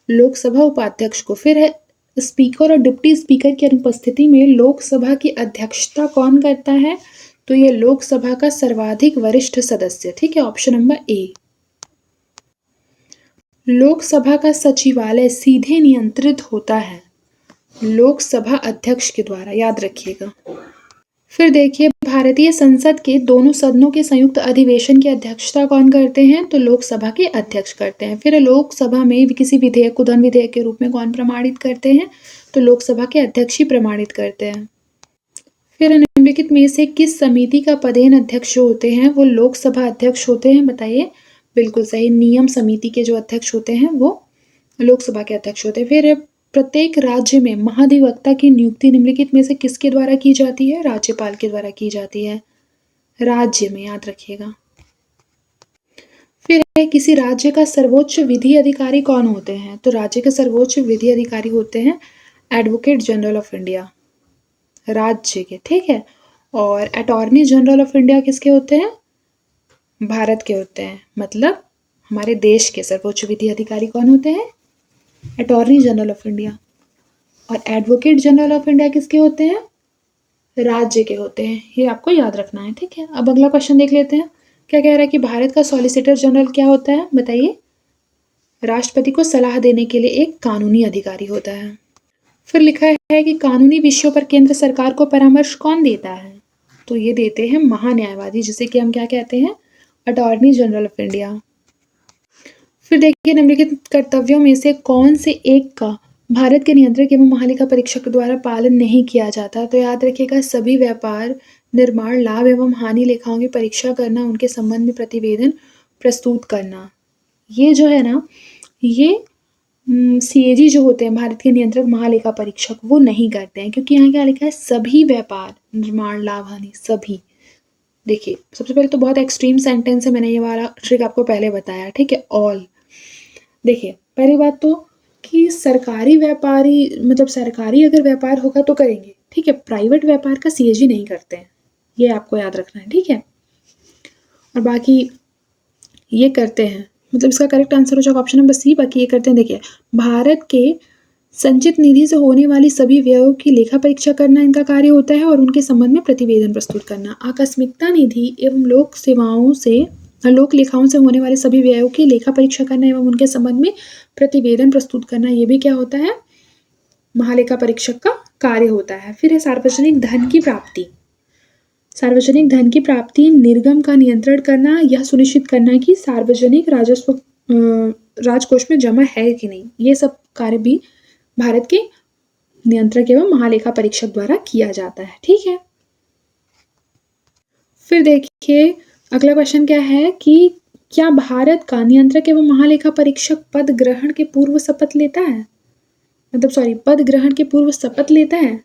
लोकसभा उपाध्यक्ष को। फिर है स्पीकर और डिप्टी स्पीकर की अनुपस्थिति में लोकसभा की अध्यक्षता कौन करता है? तो ये लोकसभा का सर्वाधिक वरिष्ठ सदस्य, ठीक है, ऑप्शन नंबर ए। लोकसभा का सचिवालय सीधे नियंत्रित होता है लोकसभा अध्यक्ष के द्वारा, याद रखिएगा। फिर देखिए, भारतीय संसद के दोनों सदनों के संयुक्त अधिवेशन की अध्यक्षता कौन करते हैं? तो लोकसभा के अध्यक्ष करते हैं। फिर लोकसभा में किसी विधेयक को धन विधेयक के रूप में कौन प्रमाणित करते हैं? तो लोकसभा के अध्यक्ष ही प्रमाणित करते हैं। फिर निम्नलिखित में से किस समिति का पदेन अध्यक्ष होते हैं वो लोकसभा अध्यक्ष होते हैं? बताइए। बिल्कुल सही, नियम समिति के जो अध्यक्ष होते हैं वो लोकसभा के अध्यक्ष होते हैं। फिर प्रत्येक राज्य में महाधिवक्ता की नियुक्ति निम्नलिखित में से किसके द्वारा की जाती है? राज्यपाल के द्वारा की जाती है। राज्य में, याद रखिएगा। फिर किसी राज्य का सर्वोच्च विधि अधिकारी कौन होते हैं? तो राज्य के सर्वोच्च विधि अधिकारी होते हैं एडवोकेट जनरल ऑफ इंडिया, राज्य के, ठीक है। और अटॉर्नी जनरल ऑफ इंडिया किसके होते हैं? भारत के होते हैं, मतलब हमारे देश के सर्वोच्च विधि अधिकारी कौन होते हैं? Attorney general of India. और एडवोकेट जनरल ऑफ इंडिया किसके होते हैं? राज्य के होते हैं। ये आपको याद रखना है, ठीक है। अब अगला क्वेश्चन देख लेते हैं। क्या कह रहा है कि भारत का सॉलिसिटर जनरल क्या होता है? बताइए। राष्ट्रपति को सलाह देने के लिए एक कानूनी अधिकारी होता है। फिर लिखा है कि कानूनी विषयों पर केंद्र सरकार को परामर्श कौन देता है? तो ये देते हैं महान्यायवादी, जिसे कि हम क्या कहते हैं? Attorney general of India. फिर देखिए, निम्नलिखित कर्तव्यों में से कौन से एक का भारत के नियंत्रक एवं महालेखा परीक्षक द्वारा पालन नहीं किया जाता? तो याद रखिएगा, सभी व्यापार, निर्माण, लाभ एवं हानि लेखाओं की परीक्षा करना, उनके संबंध में प्रतिवेदन प्रस्तुत करना, ये जो है ना, ये सीएजी जो होते हैं, भारत के नियंत्रक महालेखा परीक्षक, वो नहीं करते हैं, क्योंकि यहाँ क्या लिखा है? सभी व्यापार, निर्माण, लाभ, हानि, सभी। देखिए, सबसे पहले तो बहुत एक्सट्रीम सेंटेंस है, मैंने ये वाला ट्रिक आपको पहले बताया, ठीक है, ऑल। देखिए, पहली बात तो कि सरकारी व्यापारी, मतलब सरकारी अगर व्यापार होगा तो करेंगे, ठीक है, प्राइवेट व्यापार का सीएजी नहीं करते हैं, ये आपको याद रखना है, ठीक है। और बाकी ये करते हैं, मतलब इसका करेक्ट आंसर हो जाएगा ऑप्शन नंबर सी। बाकी ये करते हैं, देखिए, भारत के संचित निधि से होने वाली सभी व्ययों की लेखा परीक्षा करना इनका कार्य होता है और उनके संबंध में प्रतिवेदन प्रस्तुत करना। आकस्मिकता निधि एवं लोक सेवाओं से, लोक लेखाओं से होने वाले सभी व्ययों की लेखा परीक्षा करना एवं उनके संबंध में प्रतिवेदन प्रस्तुत करना, ये भी क्या होता है? महालेखा परीक्षक का कार्य होता है। फिर है सार्वजनिक धन की प्राप्ति। सार्वजनिक धन की प्राप्ति निर्गम का नियंत्रण करना, यह सुनिश्चित करना कि सार्वजनिक राजस्व राजकोष में जमा है कि नहीं, ये सब कार्य भी भारत के नियंत्रक एवं महालेखा परीक्षक द्वारा किया जाता है, ठीक है। फिर देखिए, अगला क्वेश्चन क्या है कि क्या भारत का नियंत्रक एवं महालेखा परीक्षक पद ग्रहण के पूर्व शपथ लेता है? पद ग्रहण के पूर्व शपथ लेता है?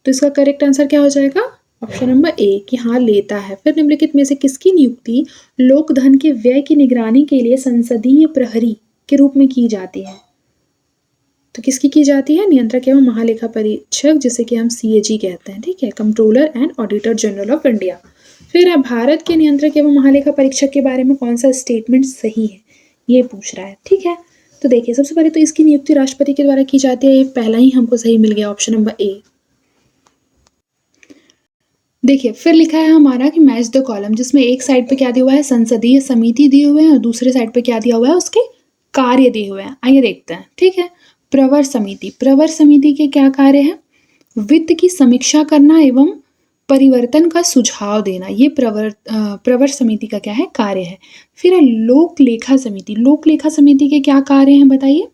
तो इसका करेक्ट आंसर क्या हो जाएगा? ऑप्शन नंबर ए, कि हाँ, लेता है। फिर निम्नलिखित में से किसकी नियुक्ति लोक धन के व्यय की निगरानी के लिए संसदीय प्रहरी के रूप में की जाती है? तो किसकी की जाती है? नियंत्रक एवं महालेखा परीक्षक, जिसे कि हम सीएजी कहते हैं, ठीक है, controller and auditor general of India. फिर भारत के नियंत्रक एवं महालेखा परीक्षक के बारे में कौन सा स्टेटमेंट सही है, ये पूछ रहा है, ठीक है। तो देखिए, सबसे पहले तो इसकी नियुक्ति राष्ट्रपति के द्वारा की जाती है, ये पहला ही हमको सही मिल गया, ऑप्शन नंबर ए। देखिए, फिर लिखा है हमारा कि मैच द कॉलम, जिसमें एक साइड पे क्या दिया हुआ है? संसदीय समिति दिए हुए हैं और दूसरे साइड पे क्या दिया हुआ है? उसके कार्य दिए हुए हैं। आइए देखते हैं, ठीक है। प्रवर समिति, प्रवर समिति के क्या कार्य है? वित्त की समीक्षा करना एवं परिवर्तन का सुझाव देना, ये प्रवर समिति का क्या है? कार्य है। फिर है लोक लेखा समिति, लोक लेखा समिति के क्या कार्य हैं बताइए?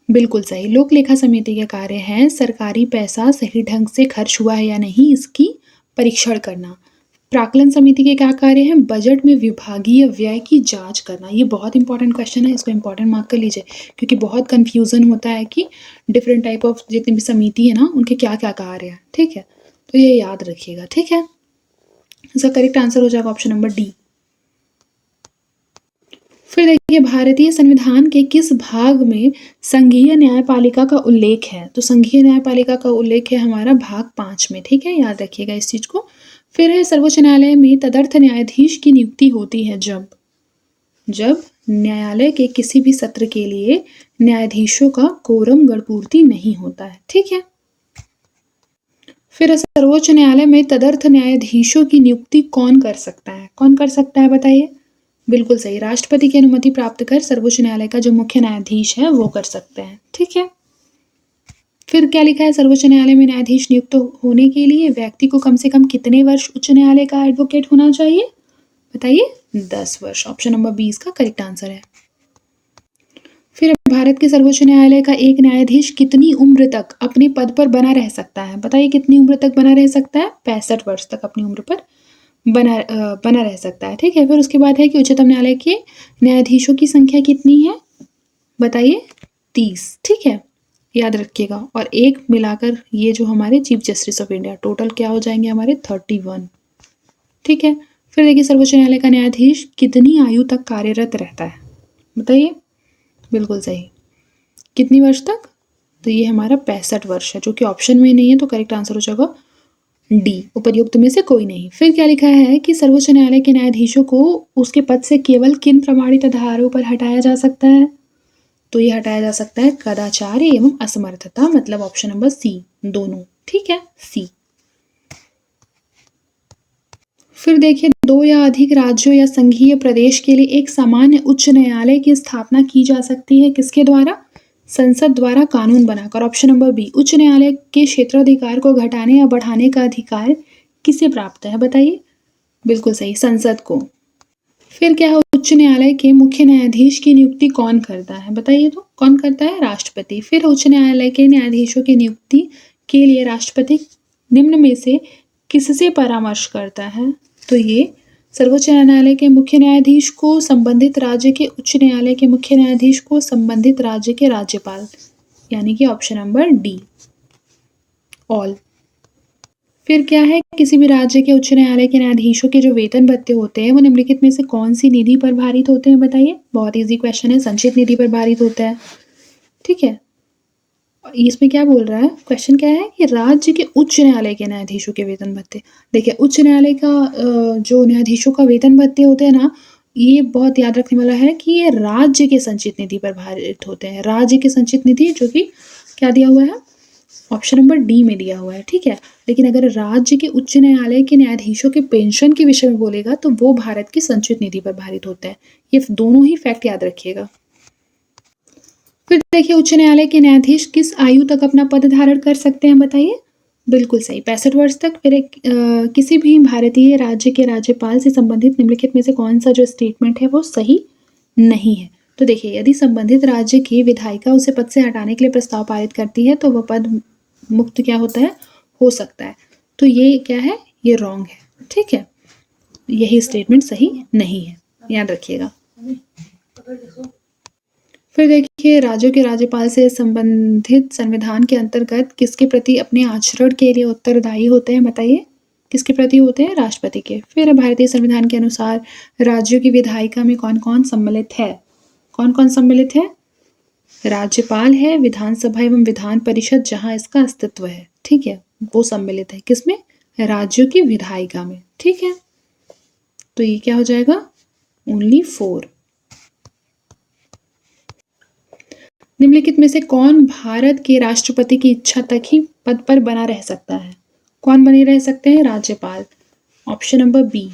बिल्कुल सही, लोक लेखा समिति के कार्य हैं सरकारी पैसा सही ढंग से खर्च हुआ है या नहीं, इसकी परीक्षण करना। प्राक्कलन समिति के क्या कार्य हैं? बजट में विभागीय व्यय की जांच करना। ये बहुत इंपॉर्टेंट क्वेश्चन है, इसको इंपॉर्टेंट मार्क कर लीजिए, क्योंकि बहुत कंफ्यूजन होता है कि डिफरेंट टाइप ऑफ जितनी भी समिति है ना, उनके क्या क्या कार्य हैं, ठीक है, तो ये याद रखिएगा, ठीक है। इसका करेक्ट आंसर हो जाएगा ऑप्शन नंबर डी। फिर देखिए, भारतीय संविधान के किस भाग में संघीय न्यायपालिका का उल्लेख है? तो संघीय न्यायपालिका का उल्लेख है हमारा भाग 5 में, ठीक है, याद रखिएगा इस चीज को। फिर है सर्वोच्च न्यायालय में तदर्थ न्यायाधीश की नियुक्ति होती है जब न्यायालय के किसी भी सत्र के लिए न्यायाधीशों का कोरम गणपूर्ति नहीं होता है। ठीक है। फिर सर्वोच्च न्यायालय में तदर्थ न्यायाधीशों की नियुक्ति कौन कर सकता है? कौन कर सकता है बताइए? बिल्कुल सही, राष्ट्रपति की अनुमति प्राप्त कर सर्वोच्च न्यायालय का जो मुख्य न्यायाधीश है वो कर सकते हैं। ठीक है। फिर क्या लिखा है? सर्वोच्च न्यायालय में न्यायाधीश नियुक्त होने के लिए व्यक्ति को कम से कम कितने वर्ष उच्च न्यायालय का एडवोकेट होना चाहिए? बताइए। 10 वर्ष। ऑप्शन नंबर 20 का करेक्ट आंसर है। फिर भारत के सर्वोच्च न्यायालय का एक न्यायाधीश कितनी उम्र तक अपने पद पर बना रह सकता है? बताइए कितनी उम्र तक बना रह सकता है? 65 वर्ष तक अपनी उम्र पर बना रह सकता है। ठीक है। फिर उसके बाद है कि उच्चतम न्यायालय के न्यायाधीशों की संख्या कितनी है? बताइए। 30। ठीक है, याद रखिएगा। और एक मिलाकर ये जो हमारे chief justice of India, total क्या हो जाएंगे हमारे? 31। ठीक है। फिर देखिए, सर्वोच्च न्यायालय का न्यायाधीश कितनी आयु तक कार्यरत रहता है? बताइए। बिल्कुल सही। कितनी वर्ष तक? तो ये हमारा 65 वर्ष है, जो कि ऑप्शन में नहीं है, तो करेक्ट आंसर हो जाएगा डी, उपर्युक्त में से कोई नहीं। फिर क्या लिखा है कि सर्वोच्च न्यायालय के न्यायाधीशों को उसके पद से केवल किन प्रमाणित आधारों पर हटाया जा सकता है? तो ये हटाया जा सकता है कदाचार एवं असमर्थता, मतलब ऑप्शन नंबर सी, दोनों। ठीक है, सी। फिर देखिए, 2 या अधिक राज्यों या संघीय प्रदेश के लिए एक सामान्य उच्च न्यायालय की स्थापना की जा सकती है किसके द्वारा? संसद द्वारा कानून बनाकर। ऑप्शन नंबर बी, उच्च न्यायालय के क्षेत्राधिकार को घटाने या बढ़ाने का अधिकार किसे प्राप्त है? बताइए। बिल्कुल सही, संसद को। फिर क्या है? उच्च न्यायालय के मुख्य न्यायाधीश की नियुक्ति कौन करता है? बताइए तो, कौन करता है? राष्ट्रपति। फिर उच्च न्यायालय के न्यायाधीशों की नियुक्ति के लिए राष्ट्रपति निम्न में से किससे परामर्श करता है? तो ये सर्वोच्च न्यायालय के मुख्य न्यायाधीश को, संबंधित राज्य के उच्च न्यायालय के मुख्य न्यायाधीश को, संबंधित राज्य के राज्यपाल, यानी कि ऑप्शन नंबर डी, ऑल। फिर क्या है? किसी भी राज्य के उच्च न्यायालय के न्यायाधीशों के जो वेतन भत्ते होते हैं वो निम्नलिखित में से कौन सी निधि पर भारित होते हैं? बताइए। बहुत इजी क्वेश्चन है, संचित निधि पर भारित होता है। ठीक है। इसमें क्या बोल रहा है? क्वेश्चन क्या है कि राज्य के उच्च न्यायालय के न्यायाधीशों के वेतन भत्ते। देखिए, उच्च न्यायालय का जो न्यायाधीशों का वेतन भत्ते होते हैं ना, ये बहुत याद रखने वाला है कि ये राज्य के संचित निधि पर भारित होते हैं। राज्य के संचित निधि, जो कि क्या दिया हुआ है? ऑप्शन नंबर डी में दिया हुआ है। ठीक है। लेकिन अगर राज्य के उच्च न्यायालय के न्यायाधीशों के पेंशन के विषय में बोलेगा तो वो भारत की संचित निधि पर भारित होते हैं। ये दोनों ही फैक्ट याद रखिएगा। फिर देखिए, उच्च न्यायालय के न्यायाधीश किस आयु तक अपना पद धारण कर सकते हैं? बताइए। बिल्कुल सही, 65 वर्ष तक। फिर किसी भी भारतीय राज्य के राज्यपाल से संबंधित निम्नलिखित में से कौन सा जो स्टेटमेंट है वो सही नहीं है? तो देखिए, यदि संबंधित राज्य की विधायिका उसे पद से हटाने के लिए प्रस्ताव पारित करती है तो वह पद मुक्त क्या होता है? हो सकता है। तो ये क्या है? ये रॉन्ग है। ठीक है, यही स्टेटमेंट सही नहीं है, याद रखिएगा। फिर देखिए, राज्यों के राज्यपाल से संबंधित संविधान के अंतर्गत किसके प्रति अपने आचरण के लिए उत्तरदायी होते हैं? बताइए। किसके प्रति होते हैं? राष्ट्रपति के। फिर भारतीय संविधान के अनुसार राज्यों की विधायिका में कौन कौन सम्मिलित है? कौन कौन सम्मिलित है? राज्यपाल है, विधानसभा एवं विधान परिषद जहां इसका अस्तित्व है। ठीक है, वो सम्मिलित है किसमें? राज्यों की विधायिका में। ठीक है, तो ये क्या हो जाएगा? ओनली 4। निम्नलिखित में से कौन भारत के राष्ट्रपति की इच्छा तक ही पद पर बना रह सकता है? कौन बने रह सकते हैं? राज्यपाल, ऑप्शन नंबर बी।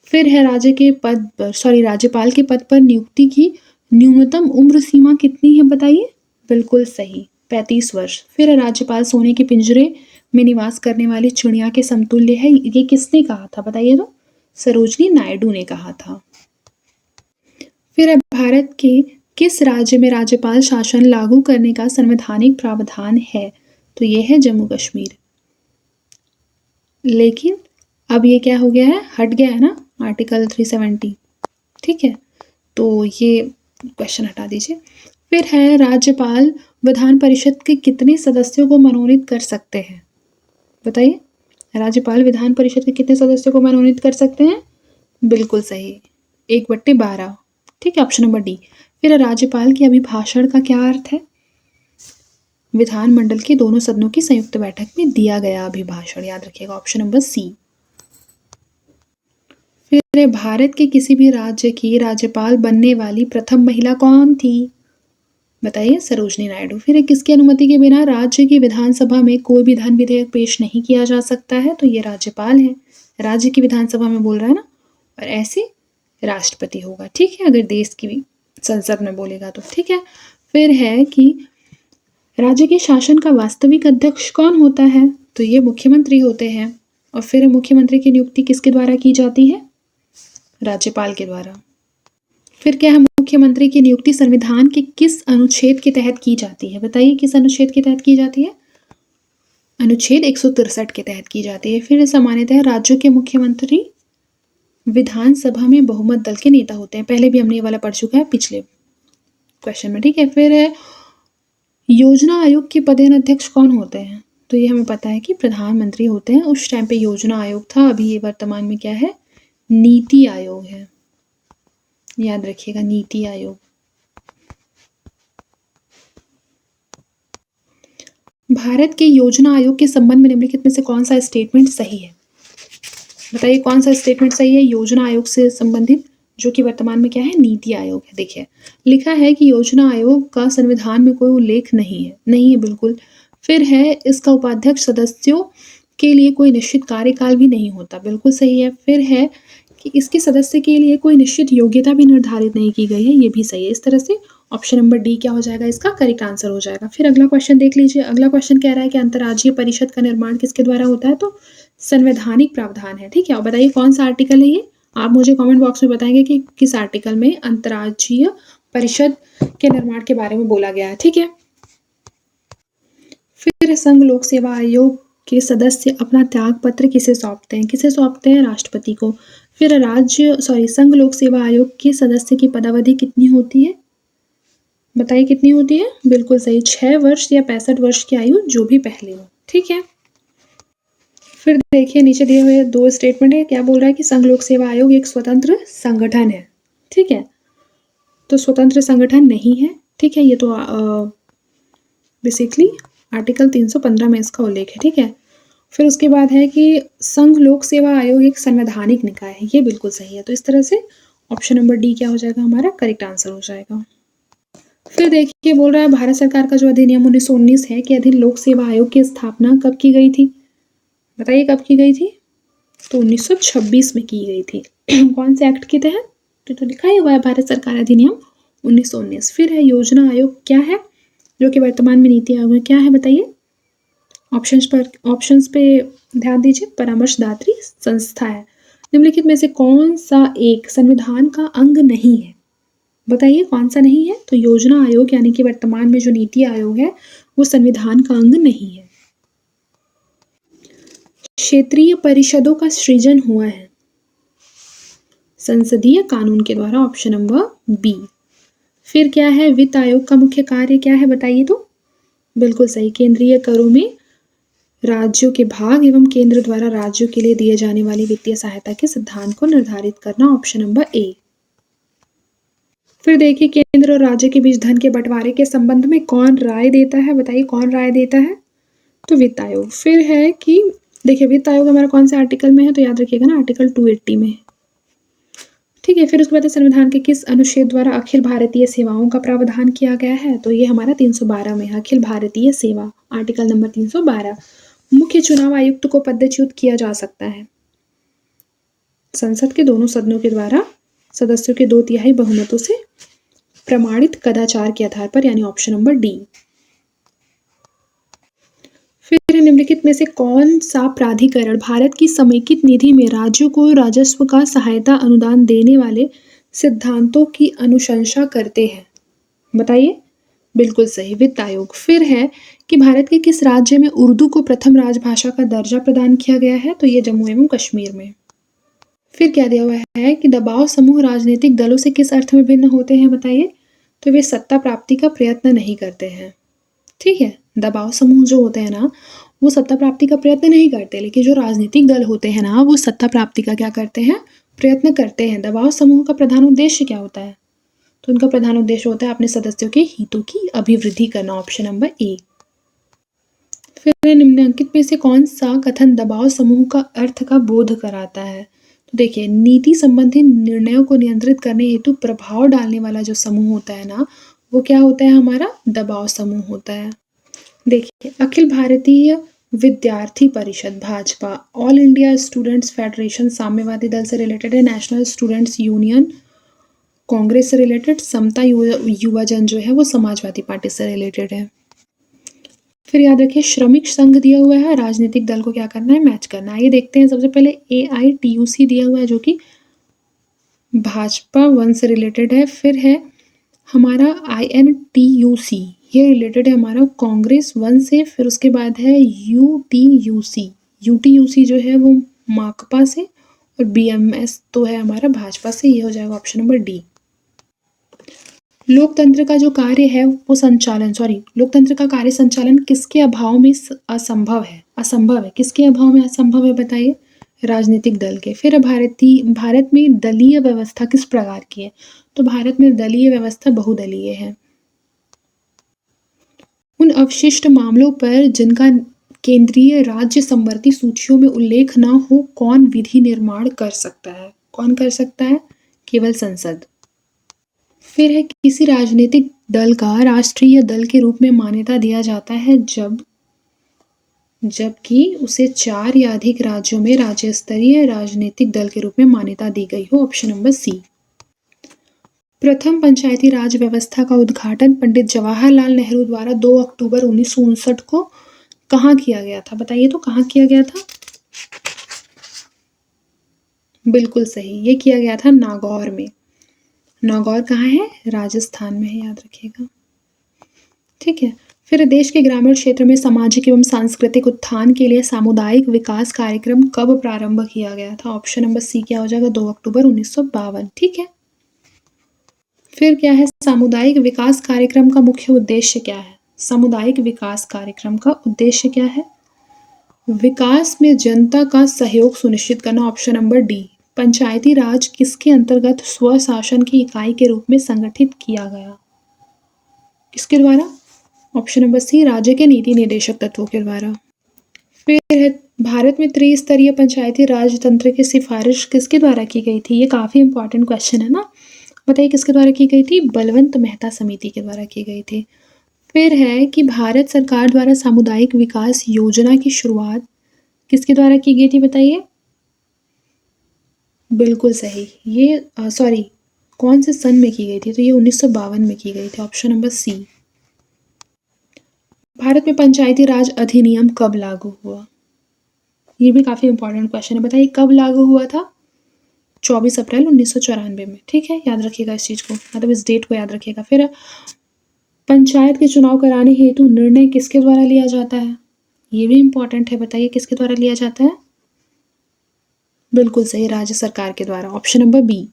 फिर है राज्यपाल के पद पर नियुक्ति की न्यूनतम उम्र सीमा कितनी है? बताइए। बिल्कुल सही, 35 वर्ष। फिर है राज्यपाल सोने के पिंजरे में निवास करने वाली चिड़िया के समतुल्य है। ये किसने कहा था? बताइए तो। सरोजनी नायडू ने कहा था। फिर अब भारत के किस राज्य में राज्यपाल शासन लागू करने का संवैधानिक प्रावधान है? तो ये है जम्मू कश्मीर। लेकिन अब ये क्या हो गया है? हट गया है ना, आर्टिकल 370। ठीक है, तो ये क्वेश्चन हटा दीजिए। फिर है राज्यपाल विधान परिषद के कितने सदस्यों को मनोनीत कर सकते हैं? बताइए। राज्यपाल विधान परिषद के कितने सदस्यों को मनोनीत कर सकते हैं? बिल्कुल सही, 1/12। ठीक है, ऑप्शन नंबर डी। फिर राज्यपाल के अभिभाषण का क्या अर्थ है? विधानमंडल के दोनों सदनों की संयुक्त बैठक में दिया गया अभिभाषण, याद रखिएगा, ऑप्शन नंबर सी। फिर भारत के किसी भी राज्य की राज्यपाल बनने वाली प्रथम महिला कौन थी? बताइए, सरोजनी नायडू। फिर किसकी अनुमति के बिना राज्य की विधानसभा में कोई भी धन विधेयक पेश नहीं किया जा सकता है? तो ये राज्यपाल है। राज्य की विधानसभा में बोल रहा है ना, और ऐसे राष्ट्रपति होगा। ठीक है, अगर देश की भी संसद में बोलेगा तो। ठीक है, फिर है कि राज्य के शासन का वास्तविक अध्यक्ष कौन होता है? तो ये मुख्यमंत्री होते हैं। और फिर मुख्यमंत्री की नियुक्ति किसके द्वारा की जाती है? राज्यपाल के द्वारा। फिर क्या है, मुख्यमंत्री की नियुक्ति संविधान के किस अनुच्छेद के तहत की जाती है? बताइए, किस अनुच्छेद के तहत की जाती है? अनुच्छेद 163 के तहत की जाती है। फिर सामान्यतः राज्यों के मुख्यमंत्री विधानसभा में बहुमत दल के नेता होते हैं। पहले भी हमने ये वाला पढ़ चुका है पिछले क्वेश्चन में। ठीक है, फिर है योजना आयोग के पदेन अध्यक्ष कौन होते हैं? तो ये हमें पता है कि प्रधानमंत्री होते हैं। उस टाइम पे योजना आयोग था, अभी ये वर्तमान में क्या है? नीति आयोग है। याद रखिएगा, नीति आयोग। भारत के योजना आयोग के संबंध में निम्नलिखित में से कौन सा स्टेटमेंट सही है? बताइए, कौन सा स्टेटमेंट सही है योजना आयोग से संबंधित, जो कि वर्तमान में क्या है? नीति आयोग है। देखिए, लिखा है कि योजना आयोग का संविधान में कोई उल्लेख नहीं है। नहीं है, बिल्कुल। फिर है इसका उपाध्यक्ष सदस्यों के लिए कोई निश्चित कार्यकाल भी नहीं होता। बिल्कुल सही है। फिर है कि इसके सदस्य के लिए कोई निश्चित योग्यता भी निर्धारित नहीं की गई है। ये भी सही है। इस तरह से ऑप्शन नंबर डी क्या हो जाएगा? इसका करेक्ट आंसर हो जाएगा। फिर अगला क्वेश्चन देख लीजिए। अगला क्वेश्चन कह रहा है कि अंतर्राज्यीय परिषद का निर्माण किसके द्वारा होता है? तो संवैधानिक प्रावधान है। ठीक है, और बताइए कौन सा आर्टिकल है ये? आप मुझे कमेंट बॉक्स में बताएंगे कि किस आर्टिकल में अंतर्राज्यीय परिषद के निर्माण के बारे में बोला गया है। ठीक है, फिर संघ लोक सेवा आयोग के सदस्य अपना त्याग पत्र किसे सौंपते हैं? किसे सौंपते हैं? राष्ट्रपति को। फिर संघ लोक सेवा आयोग के सदस्य की पदावधि कितनी होती है? बताइए, कितनी होती है? बिल्कुल सही, 6 वर्ष या 65 वर्ष की आयु, जो भी पहले हो। ठीक है, फिर देखिए नीचे दिए हुए 2 स्टेटमेंट है। क्या बोल रहा है कि संघ लोक सेवा आयोग एक स्वतंत्र संगठन है। ठीक है, तो स्वतंत्र संगठन नहीं है। ठीक है, ये तो बेसिकली आर्टिकल 315 में इसका उल्लेख है। ठीक है, फिर उसके बाद है कि संघ लोक सेवा आयोग एक संवैधानिक निकाय है। ये बिल्कुल सही है। तो इस तरह से ऑप्शन नंबर डी क्या हो जाएगा? हमारा करेक्ट आंसर हो जाएगा। फिर देखिए, बोल रहा है भारत सरकार का जो अधिनियम 1919 है कि अधीन लोक सेवा आयोग की स्थापना कब की गई थी? बताइए, कब की गई थी? तो 1926 में की गई थी। कौन से एक्ट के तहत? तो लिखा ही हुआ है भारत सरकार अधिनियम 1919। फिर है योजना आयोग क्या है, जो कि वर्तमान में नीति आयोग में क्या है? बताइए, ऑप्शंस पे ध्यान दीजिए। परामर्शदात्री संस्था है। निम्नलिखित में से कौन सा एक संविधान का अंग नहीं है? बताइए, कौन सा नहीं है? तो योजना आयोग यानी कि वर्तमान में जो नीति आयोग है वो संविधान का अंग नहीं है। क्षेत्रीय परिषदों का सृजन हुआ है संसदीय कानून के द्वारा। Option number B. फिर क्या है, वित्त आयोग का मुख्य कार्य क्या है? बताइए। तो बिल्कुल सही, केंद्रीय करों में राज्यों के भाग एवं केंद्र द्वारा राज्यों के लिए दिए जाने वाली वित्तीय सहायता के सिद्धांत को निर्धारित करना। ऑप्शन नंबर ए। फिर देखिए, केंद्र और राज्य के बीच धन के बंटवारे के संबंध में कौन राय देता है? बताइए, कौन राय देता है? तो वित्त आयोग। फिर है कि देखिए, वित्त आयोग हमारा कौन से आर्टिकल में है? तो याद रखिएगा ना, आर्टिकल 280 में। ठीक है, फिर उसके बाद संविधान के किस अनुच्छेद द्वारा अखिल भारतीय सेवाओं का प्रावधान किया गया है? तो ये हमारा 312 में है, अखिल भारतीय सेवा, आर्टिकल नंबर 312। मुख्य चुनाव आयुक्त को पदच्युत किया जा सकता है संसद के दोनों सदनों के द्वारा सदस्यों के 2/3 बहुमतों से प्रमाणित कदाचार के आधार पर, यानी ऑप्शन नंबर डी। फिर निम्नलिखित में से कौन सा प्राधिकरण भारत की समेकित निधि में राज्यों को राजस्व का सहायता अनुदान देने वाले सिद्धांतों की अनुशंसा करते हैं? बताइए, बिल्कुल सही, वित्त आयोग। फिर है कि भारत के किस राज्य में उर्दू को प्रथम राजभाषा का दर्जा प्रदान किया गया है? तो ये जम्मू एवं कश्मीर में। फिर क्या दिया हुआ है कि दबाव समूह राजनीतिक दलों से किस अर्थ में भिन्न होते हैं? बताइए। तो वे सत्ता प्राप्ति का प्रयत्न नहीं करते हैं। ठीक है, दबाव समूह जो होते हैं ना, वो सत्ता प्राप्ति का प्रयत्न नहीं करते, लेकिन जो राजनीतिक दल होते हैं ना, वो सत्ता प्राप्ति का क्या करते हैं? प्रयत्न करते हैं। दबाव समूह का प्रधान उद्देश्य क्या होता है? तो उनका प्रधान उद्देश्य होता है अपने सदस्यों के हितों की अभिवृद्धि करना। ऑप्शन नंबर ए। फिर निम्नलिखित में से कौन सा कथन दबाव समूह का अर्थ का बोध कराता है? तो देखिए, नीति संबंधी निर्णयों को नियंत्रित करने हेतु प्रभाव डालने वाला जो समूह होता है ना, वो क्या होता है हमारा? दबाव समूह होता है। देखिए, अखिल भारतीय विद्यार्थी परिषद Bhajpa, all India students federation साम्यवादी दल से रिलेटेड है, नेशनल स्टूडेंट्स यूनियन कांग्रेस से रिलेटेड, समता युवाजन जो है वो समाजवादी पार्टी से रिलेटेड है। फिर याद रखिए, श्रमिक संघ दिया हुआ है, राजनीतिक दल को क्या करना है? मैच करना है। ये देखते हैं, सबसे पहले AITUC दिया हुआ है जो कि भाजपा 1 से रिलेटेड है। फिर है हमारा INTUC, ये रिलेटेड है हमारा कांग्रेस 1 से। फिर उसके बाद है UTUC जो है वो माकपा से, और BMS तो है हमारा भाजपा से। ये हो जाएगा ऑप्शन नंबर डी। लोकतंत्र का जो कार्य है वो लोकतंत्र का कार्य संचालन किसके अभाव में असंभव है? किसके अभाव में असंभव है बताइए? राजनीतिक दल के। फिर भारत में दलीय व्यवस्था किस प्रकार की है? तो भारत में दलीय व्यवस्था बहुदलीय है। उन अवशिष्ट मामलों पर जिनका केंद्रीय राज्य संवर्ती सूचियों में उल्लेख न हो, कौन विधि निर्माण कर सकता है? कौन कर सकता है? केवल संसद। फिर है किसी राजनीतिक दल का राष्ट्रीय दल के रूप में मान्यता दिया जाता है जबकि उसे 4 या अधिक राज्यों में राज्य स्तरीय राजनीतिक दल के रूप में मान्यता दी गई हो। Option number C. प्रथम पंचायती राज व्यवस्था का उद्घाटन पंडित जवाहरलाल नेहरू द्वारा 2 अक्टूबर 1959 को कहाँ किया गया था? बताइए तो कहाँ किया गया था? बिल्कुल सही, ये किया गया था नागौर में। नागौर कहाँ है? राजस्थान में है, याद रखिएगा। ठीक है। फिर देश के ग्रामीण क्षेत्र में सामाजिक एवं सांस्कृतिक उत्थान के लिए सामुदायिक विकास कार्यक्रम कब प्रारंभ किया गया था? ऑप्शन नंबर सी क्या हो जाएगा? 2 अक्टूबर 1952। ठीक है। फिर क्या है? सामुदायिक विकास कार्यक्रम का मुख्य उद्देश्य क्या है? सामुदायिक विकास कार्यक्रम का उद्देश्य क्या है? विकास में जनता का सहयोग सुनिश्चित करना। Option number D. Panchayati Raj किसके अंतर्गत स्वशासन की इकाई के रूप में संगठित किया गया? किसके द्वारा? ऑप्शन नंबर सी, राज्य के नीति निर्देशक तत्वों के द्वारा। फिर है भारत में त्रिस्तरीय पंचायती राज तंत्र की सिफारिश किसके द्वारा की गई थी? ये काफ़ी इंपॉर्टेंट क्वेश्चन है ना। बताइए किसके द्वारा की गई थी? बलवंत मेहता समिति के द्वारा की गई थी। फिर है कि भारत सरकार द्वारा सामुदायिक विकास योजना की शुरुआत किसके द्वारा की गई थी? बताइए। बिल्कुल सही, ये कौन से सन में की गई थी? तो ये 1952 में की गई थी। ऑप्शन नंबर सी। भारत में पंचायती राज अधिनियम कब लागू हुआ? ये भी काफ़ी इंपॉर्टेंट क्वेश्चन है। बताइए कब लागू हुआ था? 24 अप्रैल 1994 में। ठीक है, याद रखिएगा इस चीज़ को, मतलब इस डेट को याद रखिएगा। फिर पंचायत के चुनाव कराने हेतु निर्णय किसके द्वारा लिया जाता है? ये भी इंपॉर्टेंट है। बताइए किसके द्वारा लिया जाता है? बिल्कुल सही, राज्य सरकार के द्वारा। Option number B.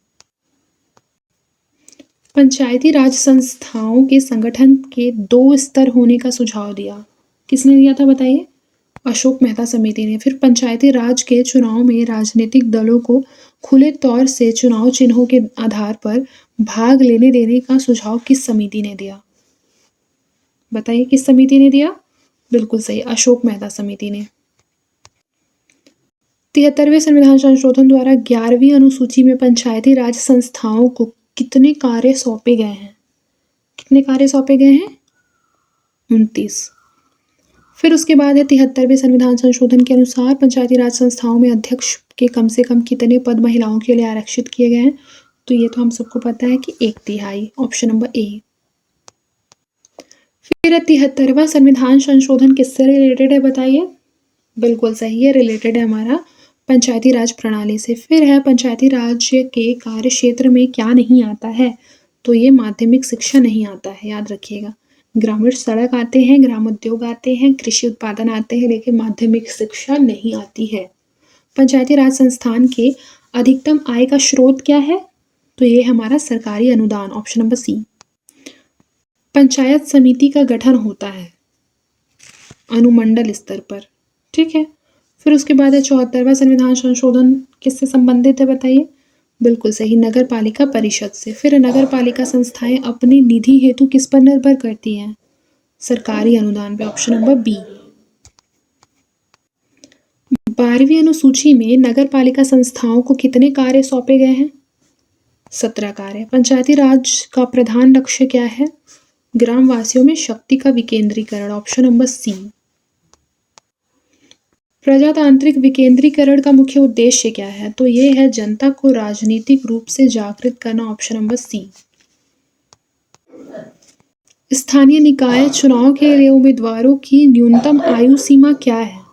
Panchayati Raj संस्थाओं के संगठन के 2 स्तर होने का सुझाव दिया। किसने दिया था? बताइए। अशोक मेहता समिति ने। फिर पंचायती राज के चुनाव में राजनीतिक दलों को खुले तौर से चुनाव चिन्हों के आधार पर भाग लेने देने का सुझाव किस समिति ने दिया? बताइए किस समिति ने दिया? बिल्कुल सही, अशोक मेहता समिति ने। 73वें संविधान संशोधन द्वारा 11वीं अनुसूची में पंचायती राज संस्थाओं को कितने कार्य सौंपे गए हैं? कितने कार्य सौंपे गए हैं? 29। फिर उसके बाद है 73वें संविधान संशोधन के अनुसार पंचायती राज संस्थाओं में अध्यक्ष के कम से कम कितने पद महिलाओं के लिए आरक्षित किए गए हैं? तो ये तो हम सबको पता है कि 1/3। ऑप्शन नंबर ए। फिर 73वां संविधान संशोधन किससे रिलेटेड है? बताइए। बिल्कुल सही है, रिलेटेड है हमारा पंचायती राज प्रणाली से। फिर है पंचायती राज के कार्य क्षेत्र में क्या नहीं आता है? तो ये माध्यमिक शिक्षा नहीं आता है, याद रखिएगा। ग्रामीण सड़क आते हैं, ग्राम उद्योग आते हैं, कृषि उत्पादन आते हैं, लेकिन माध्यमिक शिक्षा नहीं आती है। पंचायती राज संस्थान के अधिकतम आय का स्रोत क्या है? तो ये हमारा सरकारी अनुदान। ऑप्शन नंबर सी। पंचायत समिति का गठन होता है अनुमंडल स्तर पर। ठीक है। फिर उसके बाद है 74वां संविधान संशोधन किससे संबंधित है? बताइए। बिल्कुल सही, नगर पालिका परिषद से। फिर नगर पालिका संस्थाएं अपनी निधि हेतु किस पर निर्भर करती हैं? सरकारी अनुदान पे। Option number B. 12वीं अनुसूची में नगर पालिका संस्थाओं को कितने कार्य सौंपे गए हैं? 17 कार्य। पंचायती राज का प्रधान लक्ष्य क्या है? ग्रामवासियों में शक्ति का विकेंद्रीकरण, ऑप्शन नंबर सी। प्रजातांत्रिक विकेंद्रीकरण का मुख्य उद्देश्य क्या है? तो ये है जनता को राजनीतिक रूप से जागृत करना, ऑप्शन नंबर सी। स्थानीय निकाय चुनाव के लिए उम्मीदवारों की न्यूनतम आयु सीमा क्या है?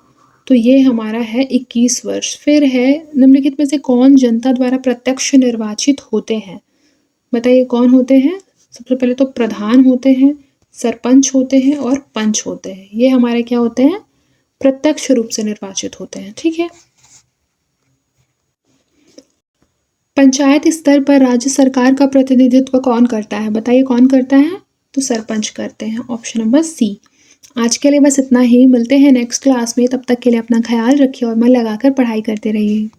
तो ये हमारा है 21 वर्ष। फिर है निम्नलिखित में से कौन जनता द्वारा प्रत्यक्ष निर्वाचित होते हैं? बताइए कौन होते हैं? सबसे पहले तो प्रधान होते हैं, सरपंच होते हैं और पंच होते हैं। ये हमारे क्या होते हैं? प्रत्यक्ष रूप से निर्वाचित होते हैं। ठीक है। पंचायत स्तर पर राज्य सरकार का प्रतिनिधित्व कौन करता है? बताइए कौन करता है? तो सरपंच करते हैं, ऑप्शन नंबर सी। आज के लिए बस इतना ही। मिलते हैं नेक्स्ट क्लास में। तब तक के लिए अपना ख्याल रखिए और मन लगाकर पढ़ाई करते रहिए।